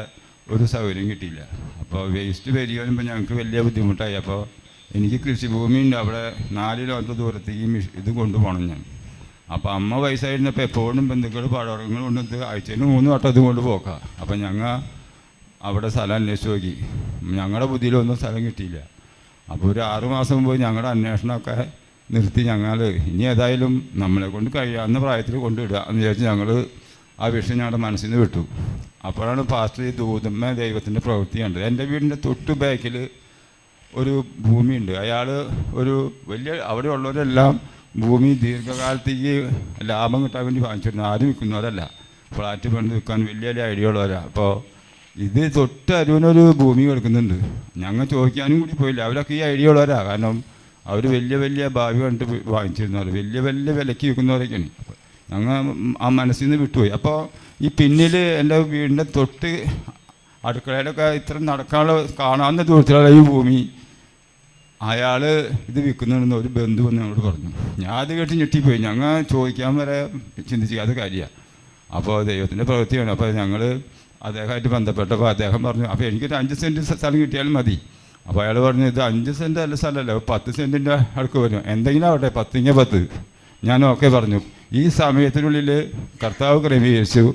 ഒരു സൗകര്യം കിട്ടിയില്ല. അപ്പോൾ വേസ്റ്റ് വരിക വരുമ്പോൾ ഞങ്ങൾക്ക് വലിയ ബുദ്ധിമുട്ടായി. അപ്പോൾ എനിക്ക് കൃഷിഭൂമിയുണ്ട്, അവിടെ 4 കിലോമീറ്റർ ദൂരത്തേക്ക് ഇത് കൊണ്ടുപോകണം ഞാൻ. അപ്പോൾ അമ്മ വയസ്സായിരുന്നപ്പോൾ എപ്പോഴും ബന്ധുക്കൾ പാടവടങ്ങൾ കൊണ്ടുവന്ന് ആഴ്ചയിൽ 3 വട്ടം ഇത് കൊണ്ട് പോക്കാം. അപ്പോൾ ഞങ്ങൾ അവിടെ സ്ഥലം അന്വേഷിച്ച് നോക്കി, ഞങ്ങളുടെ ബുദ്ധിയിലൊന്നും സ്ഥലം കിട്ടിയില്ല. അപ്പോൾ ഒരു 6 മാസം മുമ്പ് ഞങ്ങളുടെ അന്വേഷണമൊക്കെ നിർത്തി. ഞങ്ങൾ ഇനി ഏതായാലും നമ്മളെ കൊണ്ട് കഴിയാവുന്ന പ്രായത്തിൽ കൊണ്ടിടുക എന്ന് വിചാരിച്ച് ഞങ്ങൾ ആ വിഷയം ഞങ്ങളുടെ മനസ്സിൽ നിന്ന് വിട്ടു. അപ്പോഴാണ് പാസ്റ്റർ ഈ ദൂതമ്മ ദൈവത്തിൻ്റെ പ്രവൃത്തി കണ്ടത്. എൻ്റെ വീടിൻ്റെ തൊട്ട് ബാക്കിൽ ഒരു ഭൂമിയുണ്ട്. അയാൾ ഒരു വലിയ അവിടെ ഉള്ളവരെല്ലാം ഭൂമി ദീർഘകാലത്തേക്ക് ലാഭം കിട്ടാൻ വേണ്ടി വാങ്ങിച്ചിരുന്നു. ആരും വിൽക്കുന്നവരല്ല, ഫ്ലാറ്റ് പണിത് വിൽക്കാൻ വലിയ വലിയ ഐഡിയ ഉള്ളവരാണ്. അപ്പോൾ ഇത് തൊട്ട് അരുവിനൊരു ഭൂമി കൊടുക്കുന്നുണ്ട്. ഞങ്ങൾ ചോദിക്കാനും കൂടി പോയില്ല. അവരൊക്കെ ഈ ഐഡിയ ഉള്ളവരാണ്. കാരണം അവർ വലിയ വലിയ ഭാവി കണ്ടിട്ട് വാങ്ങിച്ചിരുന്നവർ, വലിയ വലിയ വിലയ്ക്ക് വിൽക്കുന്നവരൊക്കെയാണ്. ഞങ്ങൾ ആ മനസ്സിൽ നിന്ന് വിട്ടുപോയി. അപ്പോൾ ഈ പിന്നിൽ എൻ്റെ വീടിൻ്റെ തൊട്ട് അടുക്കളയിലൊക്കെ ഇത്ര നടക്കാനുള്ള കാണാവുന്ന ദൂരത്തിലുള്ള ഈ ഭൂമി അയാൾ ഇത് വിൽക്കുന്നുണ്ടെന്ന് ഒരു ബന്ധു വന്ന് ഞങ്ങളോട് പറഞ്ഞു. ഞാൻ അത് കേട്ട് ഞെട്ടിപ്പോയി. ഞങ്ങൾ ചോദിക്കാൻ വരെ ചിന്തിക്കാത്ത കാര്യമാണ്. അപ്പോൾ ദൈവത്തിൻ്റെ പ്രവൃത്തിയാണ്. അപ്പോൾ ഞങ്ങൾ അദ്ദേഹമായിട്ട് ബന്ധപ്പെട്ടപ്പോൾ അദ്ദേഹം പറഞ്ഞു, അപ്പോൾ എനിക്കൊരു 5 സെൻറ്റ് സ്ഥലം കിട്ടിയാലും മതി. അപ്പോൾ അയാൾ പറഞ്ഞു, ഇത് 5 സെൻറ്റ് അല്ല സ്ഥലമല്ല, 10 സെൻറ്റിൻ്റെ അടുക്ക് വരും, എന്തെങ്കിലും ആവട്ടെ, 10 ഞാൻ ഓക്കെ പറഞ്ഞു. ഈ സമയത്തിനുള്ളിൽ കർത്താവ് ക്രമീകരിച്ചു.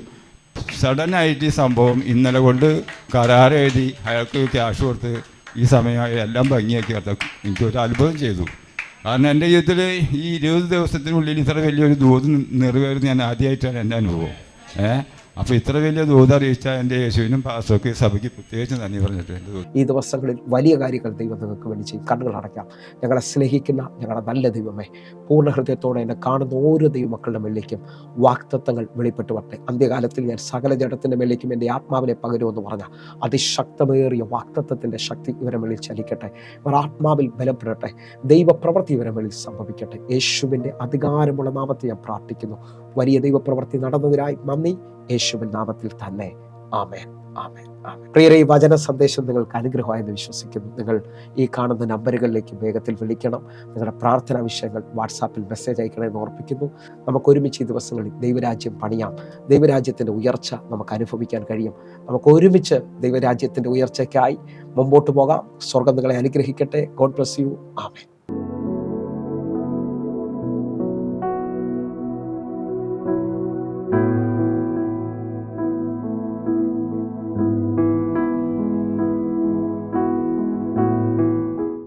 സഡനായിട്ട് ഈ സംഭവം ഇന്നലെ കൊണ്ട് കരാർ എഴുതി അയാൾക്ക് ക്യാഷ് കൊടുത്ത് ഈ സമയം എല്ലാം ഭംഗിയാക്കി കർത്താവ് എനിക്കൊരു അത്ഭുതം ചെയ്തു. കാരണം എൻ്റെ ജീവിതത്തിൽ ഈ 20 ദിവസത്തിനുള്ളിൽ ഇത്ര വലിയൊരു ദൂത് നിറവേറുന്ന ഞാൻ ആദ്യമായിട്ടാണ് എൻ്റെ അനുഭവം. അപ്പോൾ ഇത്ര വലിയ ദൂത് അറിയിച്ച എൻ്റെ യേശുവിനും പാസ്റ്റർക്ക് സഭയ്ക്ക് പ്രത്യേകിച്ച് നന്ദി പറഞ്ഞിട്ടുണ്ട്. ഈ ദിവസങ്ങളിൽ വലിയ കാര്യങ്ങൾ ദൈവം നിങ്ങൾക്ക് വേണ്ടി ചെയ്യും. കണ്ണുകൾ അടയ്ക്കാം. ഞങ്ങളെ സ്നേഹിക്കുന്ന ഞങ്ങളുടെ നല്ല ദൈവമേ, പൂർണ്ണ ഹൃദയത്തോടെ എന്നെ കാണുന്ന ഓരോ ദൈവമക്കളുടെ മേലേക്കും വാഗ്ദത്തങ്ങൾ വെളിപ്പെട്ടു വരട്ടെ. അന്ത്യകാലത്തിൽ ഞാൻ സകല ജഡത്തിൻ്റെ മേലേക്കും എൻ്റെ ആത്മാവിനെ പകരുമെന്ന് പറഞ്ഞ അതിശക്തമേറിയ വാഗ്ദത്തത്തിൻ്റെ ശക്തി ഇവരെ മേളിൽ ചലിക്കട്ടെ. ഇവർ ആത്മാവിൽ ബലപ്പെടട്ടെ. ദൈവപ്രവൃത്തി ഇവരെ മേളിൽ സംഭവിക്കട്ടെ. യേശുവിൻ്റെ അധികാരമുള്ള നാമത്തിൽ ഞാൻ പ്രാർത്ഥിക്കുന്നു. വലിയ ദൈവപ്രവൃത്തി നടന്നതിനായി നന്ദി. യേശുവിൻ നാമത്തിൽ തന്നെ. ആമേൻ, ആമേൻ, ആമേൻ. പ്രിയരെ, ഈ വചന സന്ദേശം നിങ്ങൾക്ക് അനുഗ്രഹമായെന്ന് വിശ്വസിക്കുന്നു. നിങ്ങൾ ഈ കാണുന്ന നമ്പറുകളിലേക്ക് വേഗത്തിൽ വിളിക്കണം. നിങ്ങളുടെ പ്രാർത്ഥനാ വിഷയങ്ങൾ വാട്സാപ്പിൽ മെസ്സേജ് അയക്കണമെന്ന് ഓർപ്പിക്കുന്നു. നമുക്ക് ഒരുമിച്ച് ഈ ദിവസങ്ങളിൽ ദൈവരാജ്യം പണിയാം. ദൈവരാജ്യത്തിൻ്റെ ഉയർച്ച നമുക്ക് അനുഭവിക്കാൻ കഴിയും. നമുക്ക് ഒരുമിച്ച് ദൈവരാജ്യത്തിൻ്റെ ഉയർച്ചയ്ക്കായി മുമ്പോട്ട് പോകാം. സ്വർഗ്ഗം നിങ്ങളെ അനുഗ്രഹിക്കട്ടെ. God bless you. ആമേൻ.